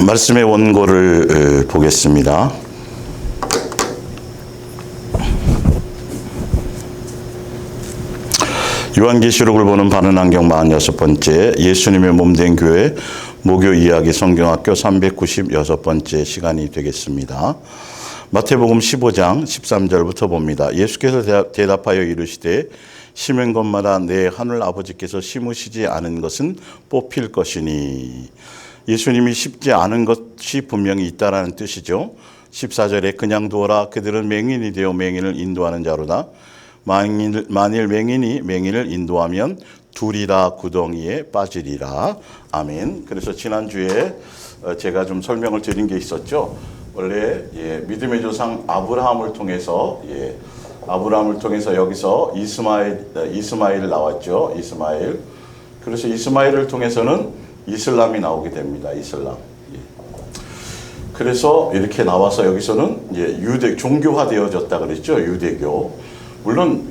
말씀의 원고를 보겠습니다. 요한계시록을 보는 바른 안경 46번째 예수님의 몸된 교회 모교 이야기 성경학교 396번째 시간이 되겠습니다. 마태복음 15장 13절부터 봅니다. 예수께서 대답하여 이르시되 심은 것마다 내 하늘 아버지께서 심으시지 않은 것은 뽑힐 것이니. 예수님이 심지 않은 것이 분명히 있다라는 뜻이죠. 14절에 그냥 두어라 그들은 맹인이 되어 맹인을 인도하는 자로다. 만일 맹인이 맹인을 인도하면 둘이 다 구덩이에 빠지리라. 아멘. 그래서 지난주에 제가 좀 설명을 드린 게 있었죠. 원래 믿음의 조상 아브라함을 통해서 여기서 이스마엘 나왔죠. 이스마엘. 그래서 이스마엘을 통해서는 이슬람이 나오게 됩니다. 이슬람. 그래서 이렇게 나와서 여기서는 종교화되어졌다 그랬죠. 유대교. 물론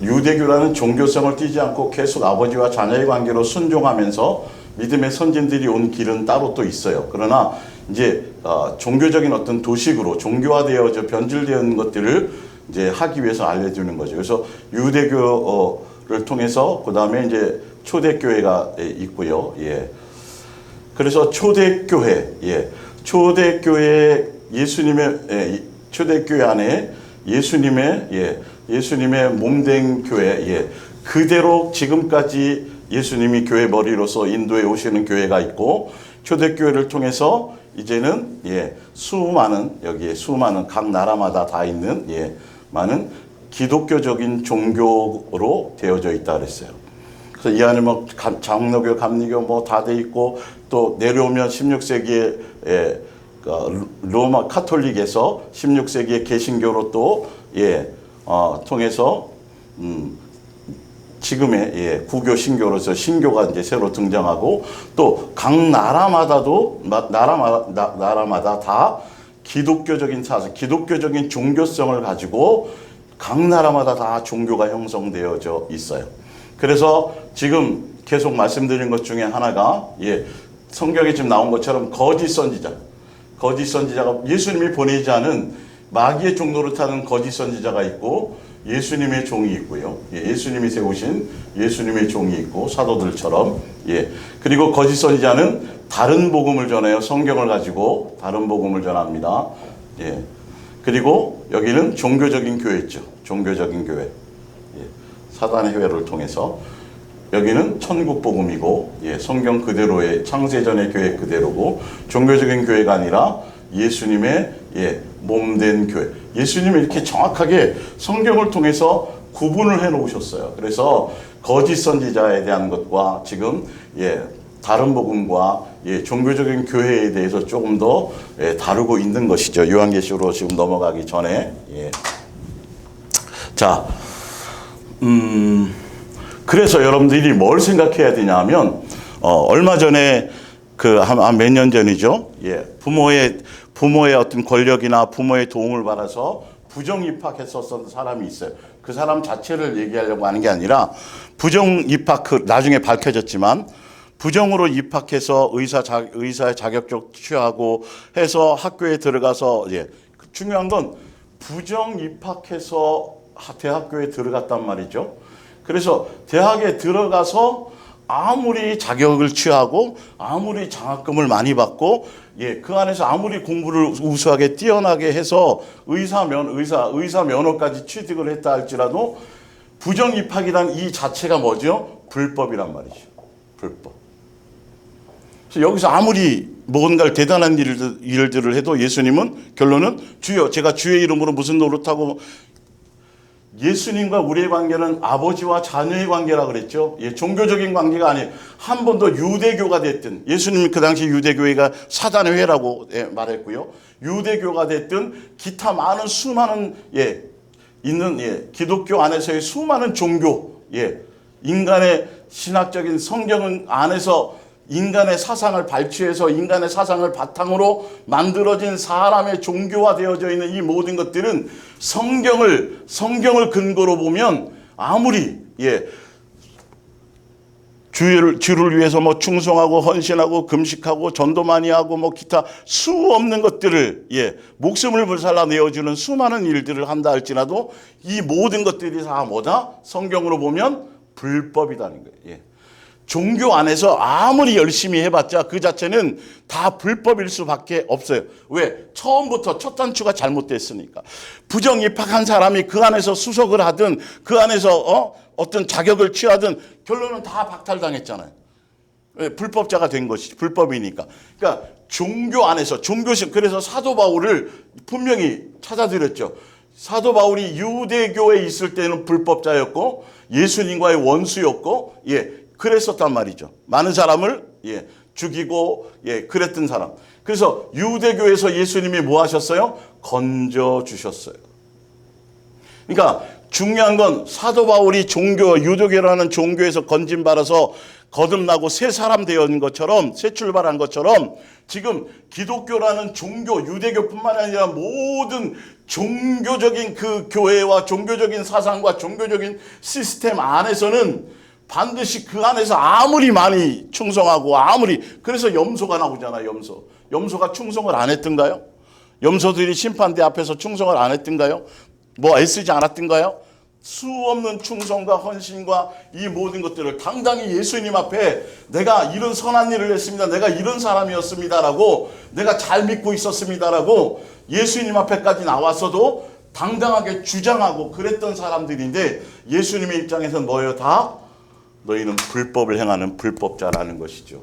유대교라는 종교성을 띠지 않고 계속 아버지와 자녀의 관계로 순종하면서 믿음의 선진들이 온 길은 따로 또 있어요. 그러나 이제 종교적인 어떤 도식으로 종교화되어져 변질되는 것들을 이제 하기 위해서 알려주는 거죠. 그래서 유대교를 통해서 그 다음에 이제 초대교회가 있고요. 그래서 초대교회 초대교회 안에 예수님의 몸된 교회, 그대로 지금까지 예수님이 교회 머리로서 인도에 오시는 교회가 있고, 초대교회를 통해서 이제는 수많은 각 나라마다 다 있는 많은 기독교적인 종교로 되어져 있다 그랬어요. 그래서 이 안에 뭐 장로교, 감리교 뭐 다 돼 있고, 또 내려오면 16세기에 로마 카톨릭에서 16세기의 개신교로 또 통해서 지금의 구교 신교로서 신교가 이제 새로 등장하고, 또 각 나라마다 다 기독교적인 사상, 기독교적인 종교성을 가지고 각 나라마다 다 종교가 형성되어져 있어요. 그래서 지금 계속 말씀드린 것 중에 하나가 성경에 지금 나온 것처럼 거짓 선지자가 예수님이 보내지 않은 마귀의 종로를 타는 거짓 선지자가 있고, 예수님의 종이 있고요. 예수님이 세우신 예수님의 종이 있고, 사도들처럼. 그리고 거짓 선지자는 다른 복음을 전해요. 성경을 가지고 다른 복음을 전합니다. 그리고 여기는 종교적인 교회죠. 종교적인 교회. 사단의 회를 통해서. 여기는 천국 복음이고, 성경 그대로의 창세전의 교회 그대로고, 종교적인 교회가 아니라 예수님의 몸된 교회. 예수님이 이렇게 정확하게 성경을 통해서 구분을 해 놓으셨어요. 그래서 거짓 선지자에 대한 것과 지금 다른 복음과 종교적인 교회에 대해서 조금 더 다루고 있는 것이죠. 요한계시록으로 지금 넘어가기 전에. 자, 그래서 여러분들이 뭘 생각해야 되냐 하면, 얼마 전에 한 몇 년 전이죠. 부모의 어떤 권력이나 부모의 도움을 받아서 부정 입학했었던 사람이 있어요. 그 사람 자체를 얘기하려고 하는 게 아니라, 부정 입학, 나중에 밝혀졌지만, 부정으로 입학해서 의사의 자격증 취하고 해서 학교에 들어가서, 중요한 건 부정 입학해서 대학교에 들어갔단 말이죠. 그래서 대학에 들어가서 아무리 자격을 취하고 아무리 장학금을 많이 받고 그 안에서 아무리 공부를 우수하게 뛰어나게 해서 의사 면허까지 취득을 했다 할지라도 부정 입학이란 이 자체가 뭐죠? 불법이란 말이죠. 불법. 그래서 여기서 아무리 뭔가를 대단한 일들을 해도 예수님은 결론은 주여, 제가 주의 이름으로 무슨 노릇하고, 예수님과 우리의 관계는 아버지와 자녀의 관계라 그랬죠. 종교적인 관계가 아니에요. 한 번도 유대교가 됐든, 예수님이 그 당시 유대교회가 사단의 회라고 말했고요. 유대교가 됐든 기타 많은 수많은 있는 기독교 안에서의 수많은 종교, 인간의 신학적인 성경 안에서 인간의 사상을 발췌해서 인간의 사상을 바탕으로 만들어진 사람의 종교화되어져 있는 이 모든 것들은 성경을 근거로 보면 아무리 주를 위해서 뭐 충성하고 헌신하고 금식하고 전도 많이 하고 뭐 기타 수 없는 것들을 목숨을 불살라 내어주는 수많은 일들을 한다 할지라도 이 모든 것들이 다 뭐다? 성경으로 보면 불법이다는 거예요. 종교 안에서 아무리 열심히 해봤자 그 자체는 다 불법일 수밖에 없어요. 왜? 처음부터 첫 단추가 잘못됐으니까. 부정 입학한 사람이 그 안에서 수석을 하든 그 안에서 어떤 자격을 취하든 결론은 다 박탈당했잖아요. 왜? 불법자가 된 것이 불법이니까. 그러니까 종교 안에서 종교심, 그래서 사도 바울을 분명히 찾아드렸죠. 사도 바울이 유대교에 있을 때는 불법자였고 예수님과의 원수였고 그랬었단 말이죠. 많은 사람을 죽이고 그랬던 사람. 그래서 유대교에서 예수님이 뭐 하셨어요? 건져 주셨어요. 그러니까 중요한 건 사도 바울이 유대교라는 종교에서 건진받아서 거듭나고 새 사람 되었는 것처럼, 새 출발한 것처럼 지금 기독교라는 종교, 유대교뿐만 아니라 모든 종교적인 그 교회와 종교적인 사상과 종교적인 시스템 안에서는 반드시 그 안에서 아무리 많이 충성하고 그래서 염소가 나오잖아요. 염소가 충성을 안 했던가요? 염소들이 심판대 앞에서 충성을 안 했던가요? 뭐 애쓰지 않았던가요? 수 없는 충성과 헌신과 이 모든 것들을 당당히 예수님 앞에 내가 이런 선한 일을 했습니다. 내가 이런 사람이었습니다라고, 내가 잘 믿고 있었습니다라고 예수님 앞에까지 나왔어도 당당하게 주장하고 그랬던 사람들인데 예수님의 입장에서는 뭐예요? 다 너희는 불법을 행하는 불법자라는 것이죠.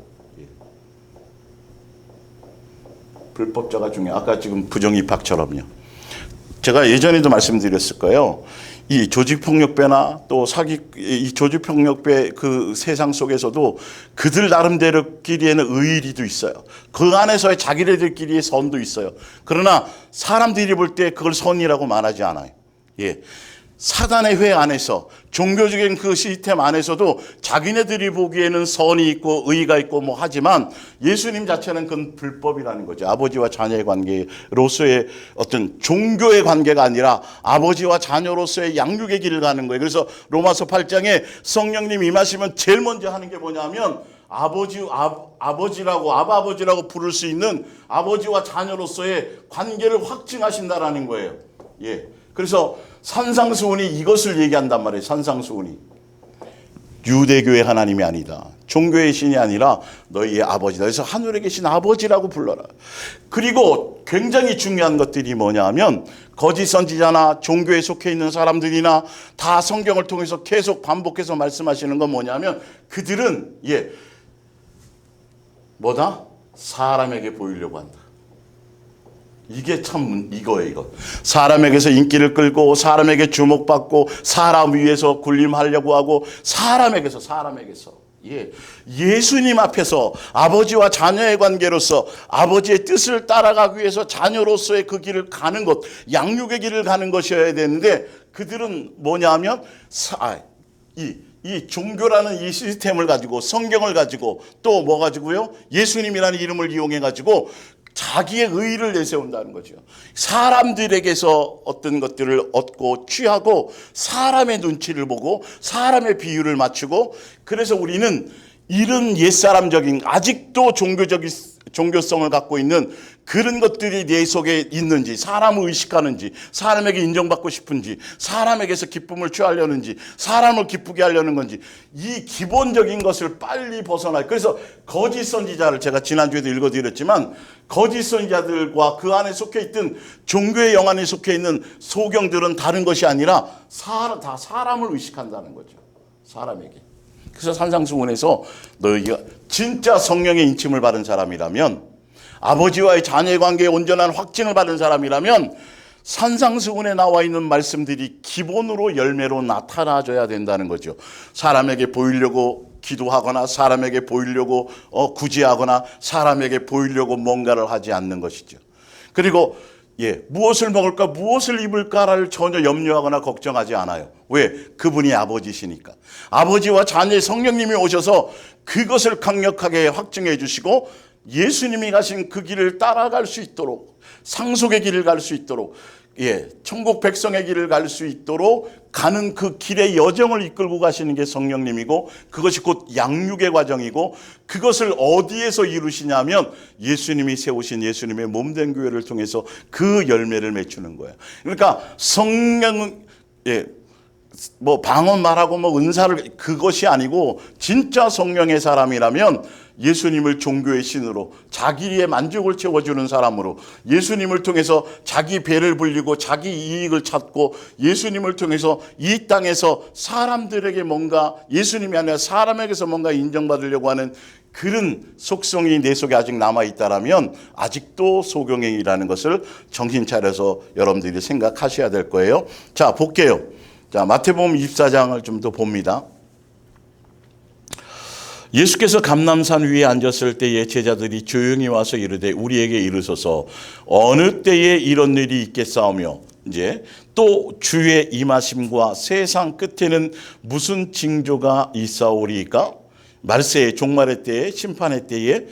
불법자가 중요해요. 아까 지금 부정입학처럼요. 제가 예전에도 말씀드렸을 거예요. 이 조직폭력배나 또 이 조직폭력배 그 세상 속에서도 그들 나름대로끼리에는 의리도 있어요. 그 안에서의 자기네들끼리의 선도 있어요. 그러나 사람들이 볼 때 그걸 선이라고 말하지 않아요. 사단의 회 안에서 종교적인 그 시스템 안에서도 자기네들이 보기에는 선이 있고 의의가 있고 뭐 하지만 예수님 자체는 그건 불법이라는 거죠. 아버지와 자녀의 관계로서의 어떤 종교의 관계가 아니라 아버지와 자녀로서의 양육의 길을 가는 거예요. 그래서 로마서 8장에 성령님 임하시면 제일 먼저 하는 게 뭐냐면 아버지라고 부를 수 있는 아버지와 자녀로서의 관계를 확증하신다라는 거예요. 그래서 산상수훈이 이것을 얘기한단 말이에요. 산상수훈이 유대교의 하나님이 아니다. 종교의 신이 아니라 너희의 아버지다. 그래서 하늘에 계신 아버지라고 불러라. 그리고 굉장히 중요한 것들이 뭐냐 하면 거짓 선지자나 종교에 속해 있는 사람들이나 다 성경을 통해서 계속 반복해서 말씀하시는 건 뭐냐면 그들은 뭐다? 사람에게 보이려고 한다. 이게 참 이거예요. 사람에게서 인기를 끌고 사람에게 주목받고 사람 위에서 군림하려고 하고 사람에게서 예수님 앞에서 아버지와 자녀의 관계로서 아버지의 뜻을 따라가기 위해서 자녀로서의 그 길을 가는 것, 양육의 길을 가는 것이어야 되는데 그들은 뭐냐 하면 이 종교라는 이 시스템을 가지고 성경을 가지고 또 뭐 가지고요? 예수님이라는 이름을 이용해 가지고 자기의 의의를 내세운다는 거죠. 사람들에게서 어떤 것들을 얻고 취하고 사람의 눈치를 보고 사람의 비율을 맞추고 그래서 우리는 이런 옛사람적인 아직도 종교성을 갖고 있는 그런 것들이 내 속에 있는지 사람을 의식하는지 사람에게 인정받고 싶은지 사람에게서 기쁨을 취하려는지 사람을 기쁘게 하려는 건지 이 기본적인 것을 빨리 벗어나요. 그래서 거짓 선지자를 제가 지난주에도 읽어드렸지만 거짓 선지자들과 그 안에 속해 있던 종교의 영안에 속해 있는 소경들은 다른 것이 아니라 다 사람을 의식한다는 거죠. 사람에게. 그래서 산상수훈에서 너희가 진짜 성령의 인침을 받은 사람이라면 아버지와의 자녀의 관계에 온전한 확증을 받은 사람이라면 산상수훈에 나와 있는 말씀들이 기본으로 열매로 나타나줘야 된다는 거죠. 사람에게 보이려고 기도하거나 사람에게 보이려고 구제하거나 사람에게 보이려고 뭔가를 하지 않는 것이죠. 그리고 무엇을 먹을까 무엇을 입을까를 전혀 염려하거나 걱정하지 않아요. 왜? 그분이 아버지시니까. 아버지와 자녀의 성령님이 오셔서 그것을 강력하게 확증해 주시고 예수님이 가신 그 길을 따라갈 수 있도록 상속의 길을 갈 수 있도록 천국 백성의 길을 갈 수 있도록 가는 그 길의 여정을 이끌고 가시는 게 성령님이고, 그것이 곧 양육의 과정이고, 그것을 어디에서 이루시냐면 예수님이 세우신 예수님의 몸된 교회를 통해서 그 열매를 맺추는 거예요. 그러니까 성령, 뭐 방언 말하고 뭐 은사를, 그것이 아니고 진짜 성령의 사람이라면 예수님을 종교의 신으로, 자기의 만족을 채워주는 사람으로, 예수님을 통해서 자기 배를 불리고 자기 이익을 찾고, 예수님을 통해서 이 땅에서 사람들에게 뭔가, 예수님이 아니라 사람에게서 뭔가 인정받으려고 하는 그런 속성이 내 속에 아직 남아있다라면 아직도 소경행이라는 것을 정신 차려서 여러분들이 생각하셔야 될 거예요. 자, 볼게요. 자, 마태복음 24장을 좀 더 봅니다. 예수께서 감람산 위에 앉았을 때에 제자들이 조용히 와서 이르되 우리에게 이르소서 어느 때에 이런 일이 있겠사오며 이제 또 주의 임하심과 세상 끝에는 무슨 징조가 있사오리까? 말세의 종말의 때에, 심판의 때에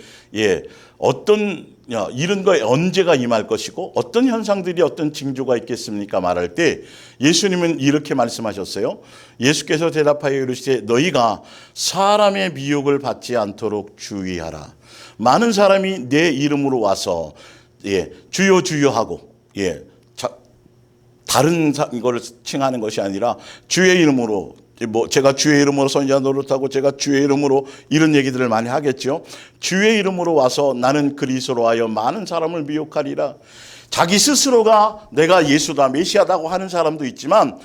어떤 이런 거에 언제가 임할 것이고 어떤 현상들이, 어떤 징조가 있겠습니까? 말할 때 예수님은 이렇게 말씀하셨어요. 예수께서 대답하여 이르시되 너희가 사람의 미혹을 받지 않도록 주의하라. 많은 사람이 내 이름으로 와서 주여 주여 하고 다른 이걸 칭하는 것이 아니라 주의 이름으로, 뭐 제가 주의 이름으로 선지자 노릇하고 제가 주의 이름으로 이런 얘기들을 많이 하겠죠. 주의 이름으로 와서 나는 그리스도로 하여 많은 사람을 미혹하리라. 자기 스스로가 내가 예수다, 메시아다고 하는 사람도 있지만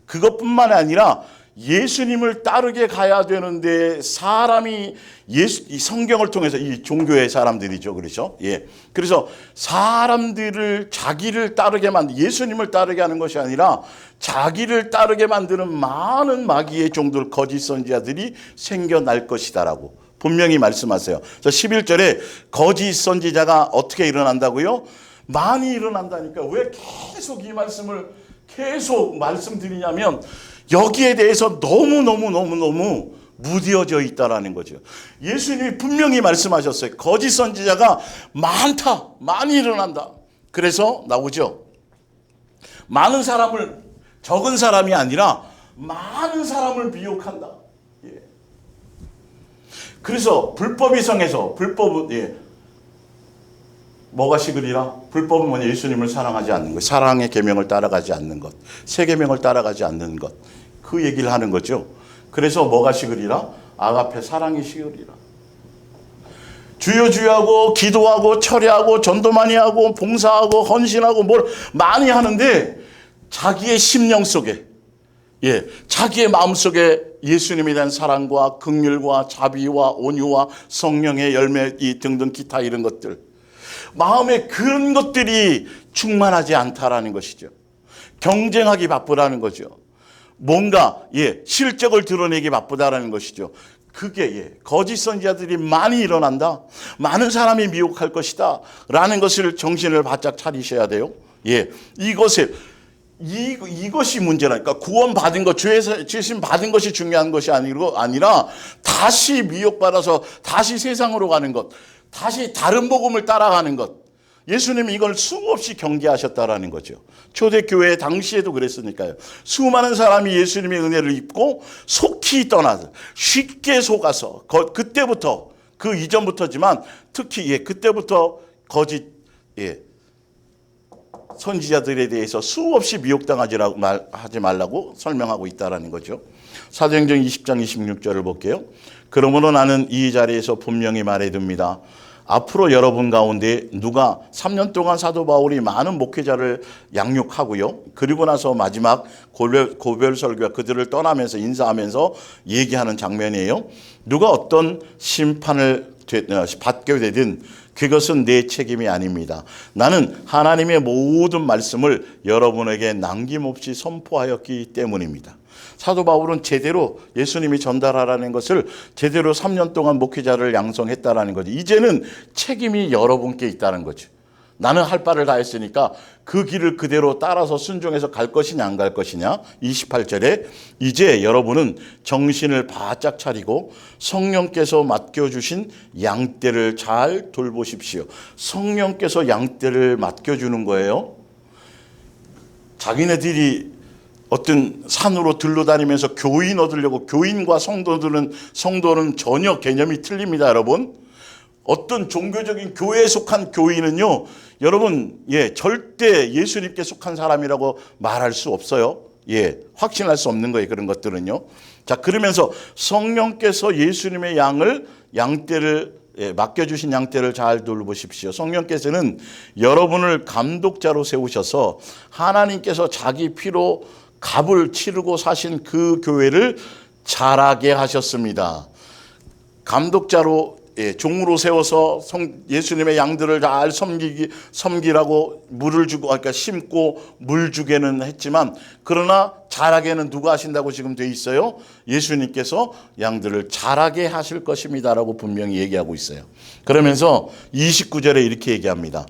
그것뿐만 아니라 예수님을 따르게 가야 되는데 사람이 이 성경을 통해서, 이 종교의 사람들이죠. 그렇죠? 그래서 사람들을 자기를 따르게 예수님을 따르게 하는 것이 아니라 자기를 따르게 만드는 많은 마귀의 종들, 거짓 선지자들이 생겨날 것이다라고 분명히 말씀하세요. 11절에 거짓 선지자가 어떻게 일어난다고요? 많이 일어난다니까. 왜 계속 이 말씀을 계속 말씀드리냐면 여기에 대해서 너무 무뎌져 있다라는 거죠. 예수님이 분명히 말씀하셨어요. 거짓 선지자가 많이 일어난다. 그래서 나오죠. 많은 사람을, 적은 사람이 아니라 많은 사람을 미혹한다. 그래서 불법이 성해서, 뭐가 식으리라? 불법은 뭐냐? 예수님을 사랑하지 않는 것, 사랑의 계명을 따라가지 않는 것, 세 계명을 따라가지 않는 것, 그 얘기를 하는 거죠. 그래서 뭐가 식으리라? 아가페, 사랑이 식으리라. 주여 주여하고 기도하고 철야하고 전도 많이 하고 봉사하고 헌신하고 뭘 많이 하는데 자기의 심령 속에, 자기의 마음 속에 예수님에 대한 사랑과 긍휼과 자비와 온유와 성령의 열매 등등 기타 이런 것들, 마음에 그런 것들이 충만하지 않다라는 것이죠. 경쟁하기 바쁘다는 거죠. 뭔가 실적을 드러내기 바쁘다라는 것이죠. 그게 거짓 선지자들이 많이 일어난다, 많은 사람이 미혹할 것이다 라는 것을 정신을 바짝 차리셔야 돼요. 이것이 문제라니까. 구원받은 것, 죄심 받은 것이 중요한 것이 아니라 다시 미혹받아서 다시 세상으로 가는 것, 다시 다른 복음을 따라가는 것. 예수님이 이걸 수없이 경계하셨다라는 거죠. 초대교회 당시에도 그랬으니까요. 수많은 사람이 예수님의 은혜를 입고 속히 떠나서, 쉽게 속아서, 그때부터, 그 이전부터지만 특히 그때부터 거짓 선지자들에 대해서 수없이 미혹당하지 말라고 설명하고 있다라는 거죠. 사도행전 20장 26절을 볼게요. 그러므로 나는 이 자리에서 분명히 말해둡니다. 앞으로 여러분 가운데 누가 3년 동안 사도 바울이 많은 목회자를 양육하고요. 그리고 나서 마지막 고별 설교와 그들을 떠나면서 인사하면서 얘기하는 장면이에요. 누가 어떤 심판을 받게 되든 그것은 내 책임이 아닙니다. 나는 하나님의 모든 말씀을 여러분에게 남김없이 선포하였기 때문입니다. 사도 바울은 제대로 예수님이 전달하라는 것을 제대로 3년 동안 목회자를 양성했다라는 거죠. 이제는 책임이 여러분께 있다는 거죠. 나는 할 바를 다 했으니까 그 길을 그대로 따라서 순종해서 갈 것이냐 안 갈 것이냐. 28절에 이제 여러분은 정신을 바짝 차리고 성령께서 맡겨주신 양떼를 잘 돌보십시오. 성령께서 양떼를 맡겨주는 거예요. 자기네들이 어떤 산으로 들러다니면서 교인 얻으려고, 교인과 성도는 전혀 개념이 틀립니다, 여러분. 어떤 종교적인 교회에 속한 교인은요, 여러분, 절대 예수님께 속한 사람이라고 말할 수 없어요. 확신할 수 없는 거예요, 그런 것들은요. 자, 그러면서 성령께서 예수님의 양떼를 맡겨주신 양떼를 잘 돌보십시오. 성령께서는 여러분을 감독자로 세우셔서 하나님께서 자기 피로 값을 치르고 사신 그 교회를 자라게 하셨습니다. 감독자로, 종으로 세워서 예수님의 양들을 잘 섬기라고 물을 주고, 그러니까 심고 물 주게는 했지만, 그러나 자라게는 누가 하신다고 지금 돼 있어요? 예수님께서 양들을 자라게 하실 것입니다라고 분명히 얘기하고 있어요. 그러면서 29절에 이렇게 얘기합니다.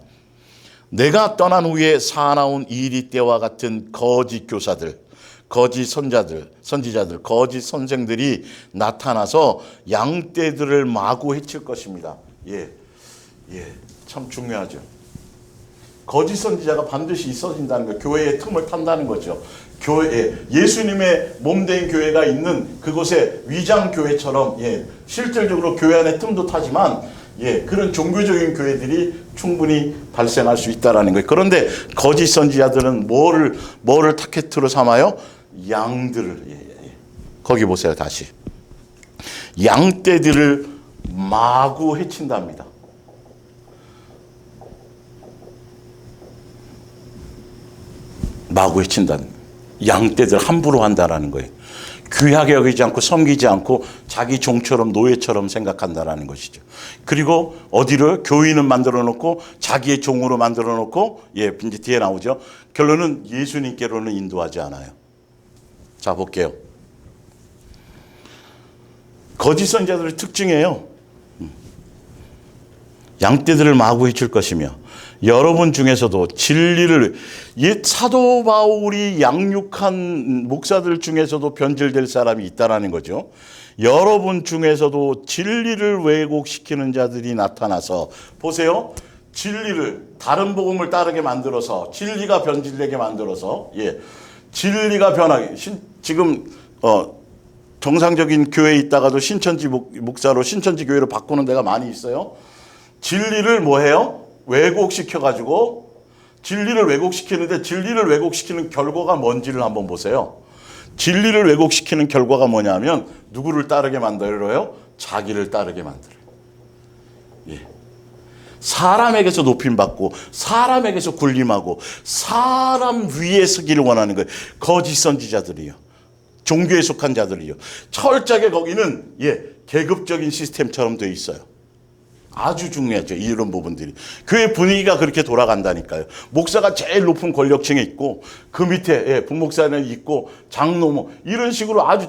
내가 떠난 후에 사나운 이리 때와 같은 거짓 교사들, 거짓 선지자들, 거짓 선생들이 나타나서 양떼들을 마구 해칠 것입니다. 참 중요하죠. 거짓 선지자가 반드시 있어진다는 거예요. 교회의 틈을 탄다는 거죠. 예수님의 몸된 교회가 있는 그곳에 위장 교회처럼, 실질적으로 교회 안에 틈도 타지만, 그런 종교적인 교회들이 충분히 발생할 수 있다라는 거예요. 그런데 거짓 선지자들은 뭐를 타겟으로 삼아요? 양들을. 거기 보세요, 다시. 양떼들을 마구 해친답니다. 마구 해친다는 거예요. 양떼들 함부로 한다라는 거예요. 귀하게 여기지 않고 섬기지 않고 자기 종처럼 노예처럼 생각한다라는 것이죠. 그리고 어디를 교인은 만들어 놓고 자기의 종으로 만들어 놓고, 이제 뒤에 나오죠. 결론은 예수님께로는 인도하지 않아요. 자, 볼게요. 거짓 선지자들의 특징이에요. 양떼들을 마구 해칠 것이며, 여러분 중에서도 진리를, 사도 바울이 양육한 목사들 중에서도 변질될 사람이 있다라는 거죠. 여러분 중에서도 진리를 왜곡시키는 자들이 나타나서, 보세요. 진리를, 다른 복음을 따르게 만들어서, 진리가 변질되게 만들어서, 진리가 변하게, 지금 정상적인 교회에 있다가도 신천지 목사로 신천지 교회로 바꾸는 데가 많이 있어요. 진리를 뭐해요? 왜곡시켜가지고, 진리를 왜곡시키는데, 진리를 왜곡시키는 결과가 뭔지를 한번 보세요. 진리를 왜곡시키는 결과가 뭐냐면, 누구를 따르게 만들어요? 자기를 따르게 만들어요. 사람에게서 높임받고, 사람에게서 군림하고, 사람 위에 서기를 원하는 거예요. 거짓 선지자들이요. 종교에 속한 자들이요. 철저하게 거기는 계급적인 시스템처럼 되어 있어요. 아주 중요하죠, 이런 부분들이. 교회 분위기가 그렇게 돌아간다니까요. 목사가 제일 높은 권력층에 있고, 그 밑에 부목사는 있고, 장로 이런 식으로 아주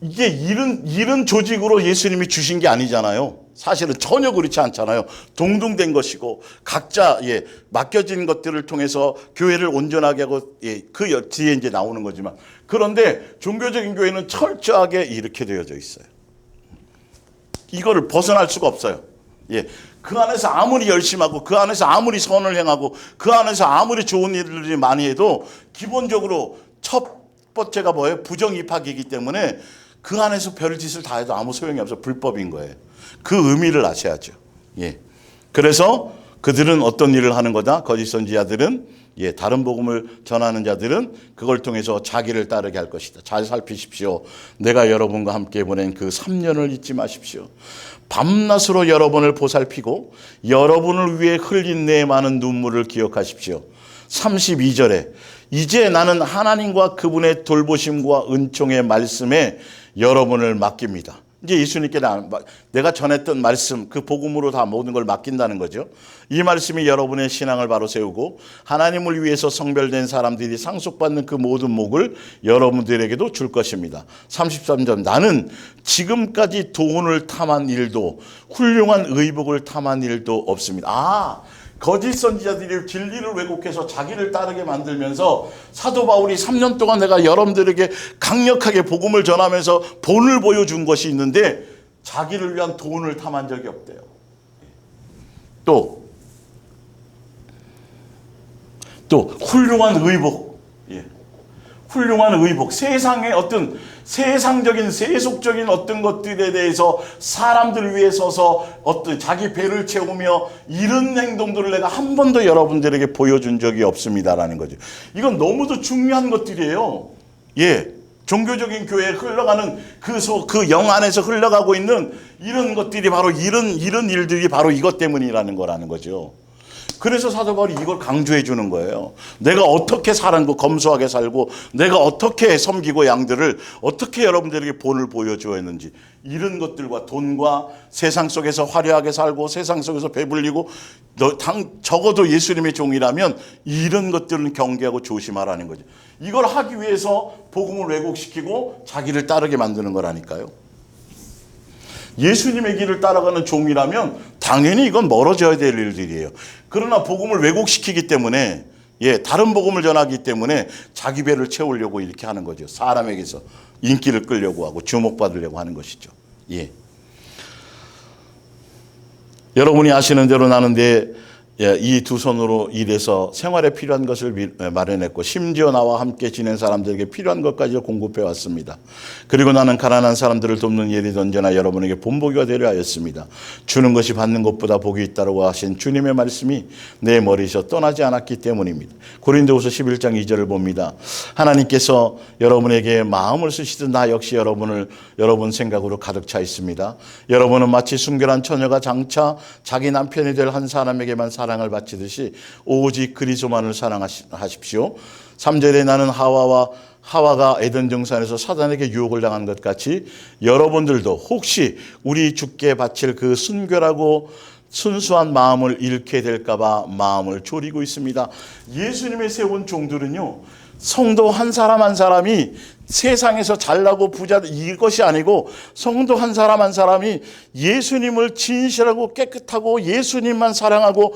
이게 이런 조직으로 예수님이 주신 게 아니잖아요. 사실은 전혀 그렇지 않잖아요. 동등된 것이고, 각자 맡겨진 것들을 통해서 교회를 온전하게 하고, 그 뒤에 이제 나오는 거지만, 그런데 종교적인 교회는 철저하게 이렇게 되어져 있어요. 이거를 벗어날 수가 없어요. 그 안에서 아무리 열심하고, 그 안에서 아무리 선을 행하고, 그 안에서 아무리 좋은 일들을 많이 해도 기본적으로 첫 번째가 뭐예요? 부정 입학이기 때문에 그 안에서 별짓을 다 해도 아무 소용이 없어. 불법인 거예요. 그 의미를 아셔야죠. 그래서 그들은 어떤 일을 하는 거다? 거짓 선지자들은, 다른 복음을 전하는 자들은 그걸 통해서 자기를 따르게 할 것이다. 잘 살피십시오. 내가 여러분과 함께 보낸 그 3년을 잊지 마십시오. 밤낮으로 여러분을 보살피고 여러분을 위해 흘린 내 많은 눈물을 기억하십시오. 32절에 이제 나는 하나님과 그분의 돌보심과 은총의 말씀에 여러분을 맡깁니다. 이제 예수님께 내가 전했던 말씀, 그 복음으로 다 모든 걸 맡긴다는 거죠. 이 말씀이 여러분의 신앙을 바로 세우고 하나님을 위해서 성별된 사람들이 상속받는 그 모든 목을 여러분들에게도 줄 것입니다. 33절, 나는 지금까지 돈을 탐한 일도 훌륭한 의복을 탐한 일도 없습니다. 거짓 선지자들이 진리를 왜곡해서 자기를 따르게 만들면서 사도 바울이 3년 동안 내가 여러분들에게 강력하게 복음을 전하면서 본을 보여준 것이 있는데 자기를 위한 돈을 탐한 적이 없대요. 또 훌륭한 의복, 예. 훌륭한 의복, 세상의 어떤 세상적인 세속적인 어떤 것들에 대해서 사람들 위해 서서 어떤 자기 배를 채우며 이런 행동들을 내가 한 번도 여러분들에게 보여준 적이 없습니다라는 거죠. 이건 너무도 중요한 것들이에요. 예. 종교적인 교회에 흘러가는 그 영 안에서 흘러가고 있는 이런 것들이 바로 이런 일들이 바로 이것 때문이라는 거라는 거죠. 그래서 사도 바울이 이걸 강조해 주는 거예요. 내가 어떻게 살고 검소하게 살고 내가 어떻게 섬기고 양들을 어떻게 여러분들에게 본을 보여줘야 했는지 이런 것들과 돈과 세상 속에서 화려하게 살고 세상 속에서 배불리고 적어도 예수님의 종이라면 이런 것들은 경계하고 조심하라는 거죠. 이걸 하기 위해서 복음을 왜곡시키고 자기를 따르게 만드는 거라니까요. 예수님의 길을 따라가는 종이라면 당연히 이건 멀어져야 될 일들이에요. 그러나 복음을 왜곡시키기 때문에 다른 복음을 전하기 때문에 자기 배를 채우려고 이렇게 하는 거죠. 사람에게서 인기를 끌려고 하고 주목받으려고 하는 것이죠. 예. 여러분이 아시는 대로 나는 이 두 손으로 일해서 생활에 필요한 것을 마련했고 심지어 나와 함께 지낸 사람들에게 필요한 것까지 공급해 왔습니다. 그리고 나는 가난한 사람들을 돕는 일이 언제나 여러분에게 본보기가 되려 하였습니다. 주는 것이 받는 것보다 복이 있다고 하신 주님의 말씀이 내 머리에서 떠나지 않았기 때문입니다. 고린도후서 11장 2절을 봅니다. 하나님께서 여러분에게 마음을 쓰시듯 나 역시 여러분 생각으로 가득 차 있습니다. 여러분은 마치 순결한 처녀가 장차 자기 남편이 될 한 사람에게만 사랑을 바치듯이 오직 그리스도만을 사랑하십시오. 3절에 나는 하와가 에덴 동산에서 사단에게 유혹을 당한 것 같이 여러분들도 혹시 우리 주께 바칠 그 순결하고 순수한 마음을 잃게 될까 봐 마음을 졸이고 있습니다. 예수님의 세운 종들은요. 성도 한 사람 한 사람이 세상에서 잘나고 부자 이것이 아니고 성도 한 사람이 예수님을 진실하고 깨끗하고 예수님만 사랑하고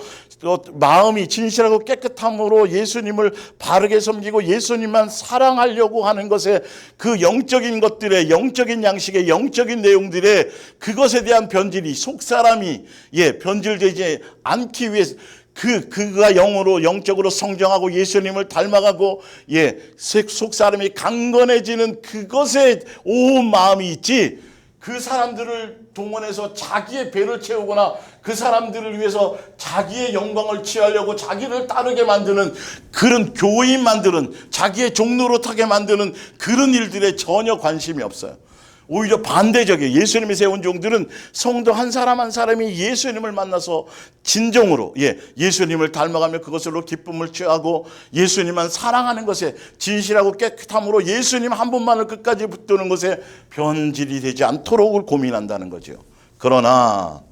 마음이 진실하고 깨끗함으로 예수님을 바르게 섬기고 예수님만 사랑하려고 하는 것에 그 영적인 것들의 영적인 양식의 영적인 내용들의 그것에 대한 변질이 속사람이 변질되지 않기 위해서 그가 영적으로 성장하고 예수님을 닮아가고 속사람이 강건해지는 그것에 온 마음이 있지 그 사람들을 동원해서 자기의 배를 채우거나 그 사람들을 위해서 자기의 영광을 취하려고 자기를 따르게 만드는 그런 교인 만드는 자기의 종노릇하게 만드는 그런 일들에 전혀 관심이 없어요. 오히려 반대적이에요. 예수님이 세운 종들은 성도 한 사람이 예수님을 만나서 진정으로 예수님을 닮아가며 그것으로 기쁨을 취하고 예수님만 사랑하는 것에 진실하고 깨끗함으로 예수님 한 분만을 끝까지 붙드는 것에 변질이 되지 않도록 고민한다는 거죠. 그러나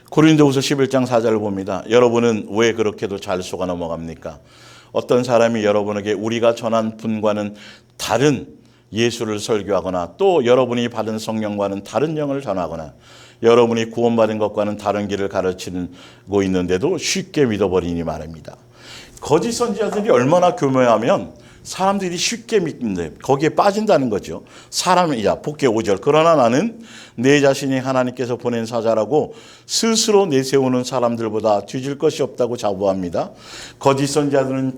고린도후서 11장 4절을 봅니다. 여러분은 왜 그렇게도 잘 속아 넘어갑니까? 어떤 사람이 여러분에게 우리가 전한 분과는 다른 예수를 설교하거나 또 여러분이 받은 성령과는 다른 영을 전하거나 여러분이 구원받은 것과는 다른 길을 가르치고 있는데도 쉽게 믿어버리니 말입니다. 거짓 선지자들이 얼마나 교묘하면 사람들이 쉽게 믿는데 거기에 빠진다는 거죠. 복귀 5절. 그러나 나는 내 자신이 하나님께서 보낸 사자라고 스스로 내세우는 사람들보다 뒤질 것이 없다고 자부합니다. 거짓 선지자들은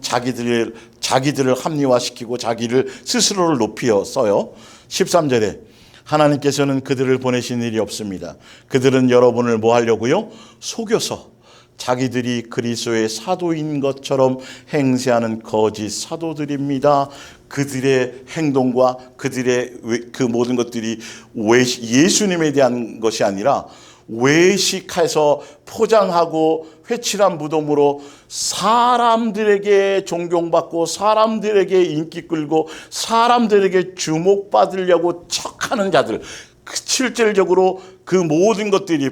자기들을 합리화시키고 자기를 스스로를 높여 써요. 13절에 하나님께서는 그들을 보내신 일이 없습니다. 그들은 여러분을 뭐 하려고요? 속여서 자기들이 그리스도의 사도인 것처럼 행세하는 거짓 사도들입니다. 그들의 행동과 그들의 그 모든 것들이 예수님에 대한 것이 아니라 외식해서 포장하고 회칠한 무덤으로 사람들에게 존경받고 사람들에게 인기 끌고 사람들에게 주목받으려고 척하는 자들, 실질적으로 그 모든 것들이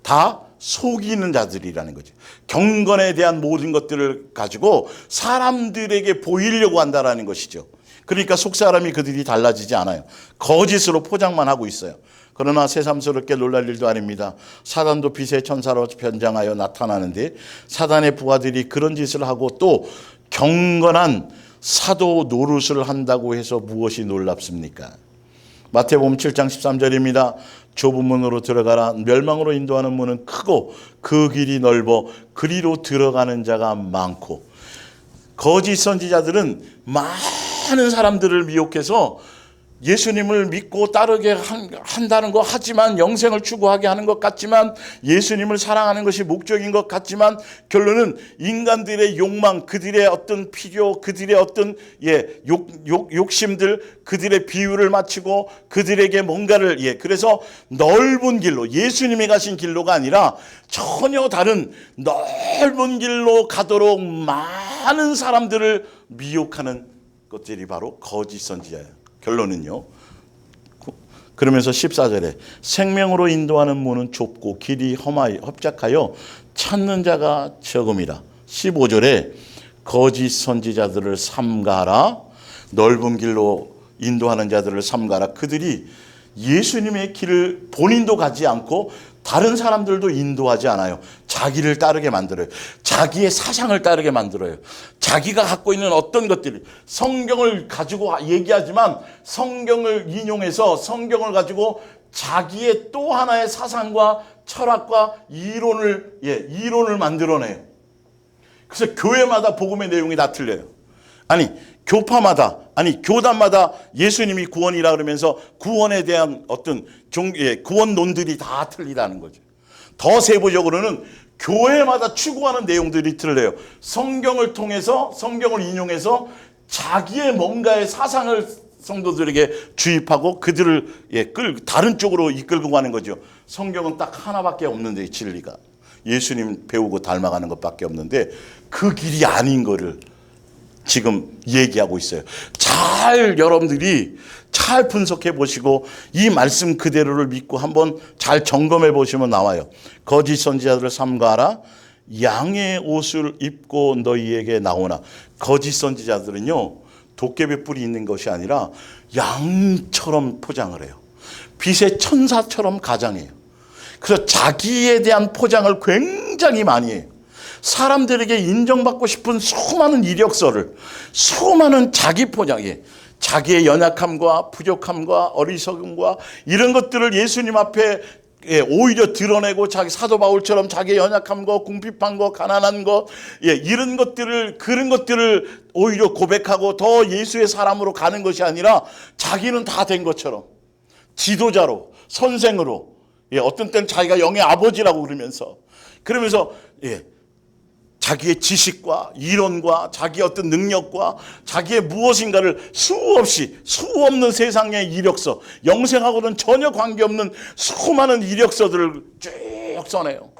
다 속이는 자들이라는 거죠. 경건에 대한 모든 것들을 가지고 사람들에게 보이려고 한다라는 것이죠. 그러니까 속사람이 그들이 달라지지 않아요. 거짓으로 포장만 하고 있어요. 그러나 새삼스럽게 놀랄 일도 아닙니다. 사단도 빛의 천사로 변장하여 나타나는데 사단의 부하들이 그런 짓을 하고 또 경건한 사도 노릇을 한다고 해서 무엇이 놀랍습니까? 마태복음 7장 13절입니다. 좁은 문으로 들어가라. 멸망으로 인도하는 문은 크고 그 길이 넓어 그리로 들어가는 자가 많고. 거짓 선지자들은 많은 사람들을 미혹해서 예수님을 믿고 따르게 한다는 거 하지만, 영생을 추구하게 하는 것 같지만, 예수님을 사랑하는 것이 목적인 것 같지만, 결론은 인간들의 욕망, 그들의 어떤 필요, 그들의 어떤 욕심들, 그들의 비유를 맞추고 그들에게 뭔가를 그래서 넓은 길로, 예수님이 가신 길로가 아니라 전혀 다른 넓은 길로 가도록 많은 사람들을 미혹하는 것들이 바로 거짓 선지자예요. 결론은요. 그러면서 14절에 생명으로 인도하는 문은 좁고 길이 협착하여 찾는 자가 적음이라. 15절에 거짓 선지자들을 삼가라. 넓은 길로 인도하는 자들을 삼가라. 그들이 예수님의 길을 본인도 가지 않고 다른 사람들도 인도하지 않아요. 자기를 따르게 만들어요. 자기의 사상을 따르게 만들어요. 자기가 갖고 있는 어떤 것들이, 성경을 가지고 얘기하지만 성경을 인용해서 성경을 가지고 자기의 또 하나의 사상과 철학과 이론을 만들어내요. 그래서 교회마다 복음의 내용이 다 틀려요. 교파마다, 교단마다 예수님이 구원이라 그러면서 구원에 대한 어떤 구원론들이 다 틀리다는 거죠. 더 세부적으로는 교회마다 추구하는 내용들이 틀려요. 성경을 통해서, 성경을 인용해서 자기의 뭔가의 사상을 성도들에게 주입하고 그들을 다른 쪽으로 이끌고 가는 거죠. 성경은 딱 하나밖에 없는데, 진리가 예수님 배우고 닮아가는 것밖에 없는데 그 길이 아닌 거를 지금 얘기하고 있어요. 여러분들이 잘 분석해 보시고 이 말씀 그대로를 믿고 한번 잘 점검해 보시면 나와요. 거짓 선지자들을 삼가라. 양의 옷을 입고 너희에게 나오나. 거짓 선지자들은요, 도깨비 뿔이 있는 것이 아니라 양처럼 포장을 해요. 빛의 천사처럼 가장해요. 그래서 자기에 대한 포장을 굉장히 많이 해요. 사람들에게 인정받고 싶은 수많은 이력서를, 수많은 자기 포장에, 자기의 연약함과 부족함과 어리석음과 이런 것들을 예수님 앞에 오히려 드러내고, 자기 사도 바울처럼 자기의 연약한 거, 궁핍한 거, 가난한 거, 이런 것들을, 그런 것들을 오히려 고백하고 더 예수의 사람으로 가는 것이 아니라 자기는 다 된 것처럼 지도자로, 선생으로, 어떤 때는 자기가 영의 아버지라고 그러면서 자기의 지식과 이론과 자기의 어떤 능력과 자기의 무엇인가를 수 없는 세상의 이력서, 영생하고는 전혀 관계없는 수많은 이력서들을 쭉 써내요.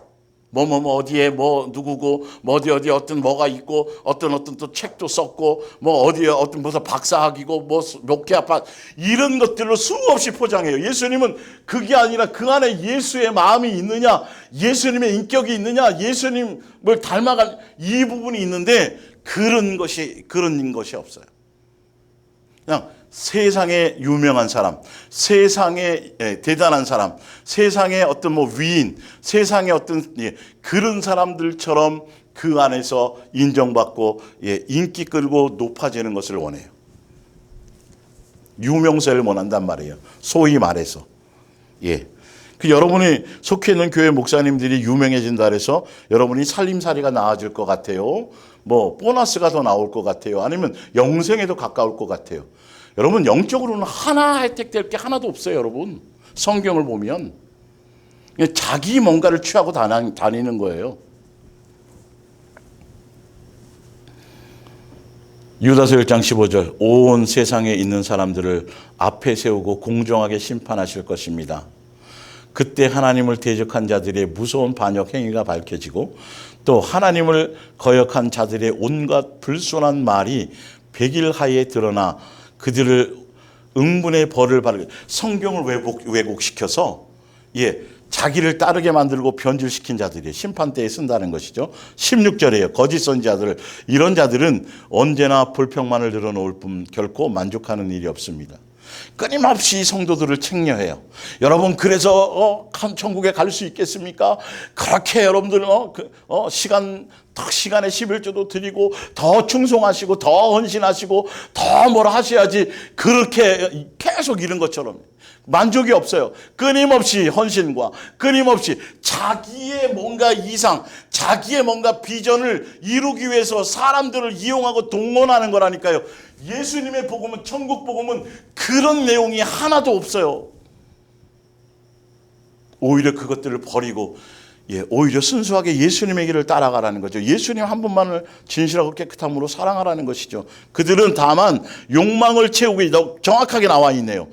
어디에 누구고, 어디 어떤 뭐가 있고, 어떤 또 책도 썼고, 어디에 어떤 무슨 박사학위고, 목회 아파, 이런 것들로 수없이 포장해요. 예수님은 그게 아니라 그 안에 예수의 마음이 있느냐, 예수님의 인격이 있느냐, 예수님을 닮아간 이 부분이 있는데 그런 것이 없어요. 그냥 세상에 유명한 사람, 세상에 대단한 사람, 세상에 어떤 위인, 세상에 어떤 그런 사람들처럼 그 안에서 인정받고 인기 끌고 높아지는 것을 원해요. 유명세를 원한단 말이에요. 소위 말해서. 그 여러분이 속해 있는 교회 목사님들이 유명해진다 해서 여러분이 살림살이가 나아질 것 같아요. 보너스가 더 나올 것 같아요. 아니면 영생에 더 가까울 것 같아요. 여러분, 영적으로는 하나 혜택될 게 하나도 없어요. 여러분, 성경을 보면 자기 뭔가를 취하고 다니는 거예요. 유다서 1장 15절, 온 세상에 있는 사람들을 앞에 세우고 공정하게 심판하실 것입니다. 그때 하나님을 대적한 자들의 무서운 반역 행위가 밝혀지고, 또 하나님을 거역한 자들의 온갖 불순한 말이 백일 하에 드러나 그들을 응분의 벌을 받게. 성경을 왜곡시켜서 자기를 따르게 만들고 변질시킨 자들이 심판대에 쓴다는 것이죠. 16절이에요. 거짓 선지자들, 이런 자들은 언제나 불평만을 늘어놓을 뿐 결코 만족하는 일이 없습니다. 끊임없이 성도들을 책려해요. 여러분, 그래서 천국에 갈 수 있겠습니까? 그렇게 여러분들 시간에 11조도 드리고 더 충성하시고 더 헌신하시고 더 뭐라 하셔야지, 그렇게 계속 이런 것처럼 만족이 없어요. 끊임없이 헌신과 끊임없이 자기의 뭔가 이상, 자기의 뭔가 비전을 이루기 위해서 사람들을 이용하고 동원하는 거라니까요. 예수님의 복음은, 천국 복음은 그런 내용이 하나도 없어요. 오히려 그것들을 버리고 오히려 순수하게 예수님의 길을 따라가라는 거죠. 예수님 한 분만을 진실하고 깨끗함으로 사랑하라는 것이죠. 그들은 다만 욕망을 채우기, 정확하게 나와 있네요.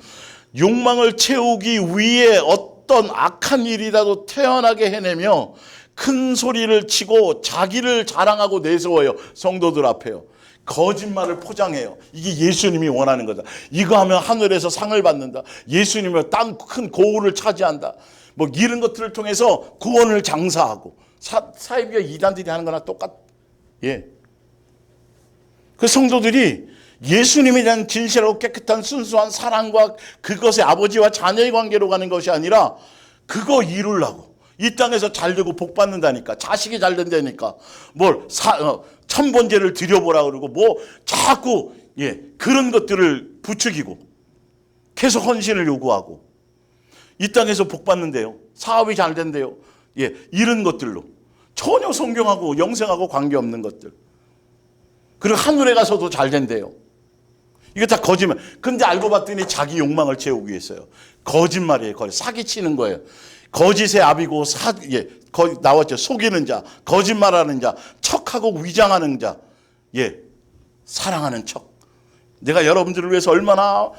욕망을 채우기 위해 어떤 악한 일이라도 태어나게 해내며 큰 소리를 치고 자기를 자랑하고 내세워요. 성도들 앞에요. 거짓말을 포장해요. 이게 예수님이 원하는 거다. 이거 하면 하늘에서 상을 받는다. 예수님은 땅 큰 고을을 차지한다. 뭐 이런 것들을 통해서 구원을 장사하고 사이비와 이단들이 하는 거나 그 성도들이 예수님에 대한 진실하고 깨끗한 순수한 사랑과 그것의 아버지와 자녀의 관계로 가는 것이 아니라 그거 이루려고 이 땅에서 잘 되고 복 받는다니까, 자식이 잘 된다니까, 천번제를 드려보라 그러고 자꾸 그런 것들을 부추기고 계속 헌신을 요구하고 이 땅에서 복 받는데요, 사업이 잘 된대요, 이런 것들로 전혀 성경하고 영생하고 관계없는 것들, 그리고 하늘에 가서도 잘 된대요. 이거 다 거짓말. 근데 알고 봤더니 자기 욕망을 채우기 위해서요. 거짓말이에요. 사기치는 거예요. 거짓의 압이고 나왔죠. 속이는 자, 거짓말하는 자, 척하고 위장하는 자, 사랑하는 척. 내가 여러분들을 위해서 얼마나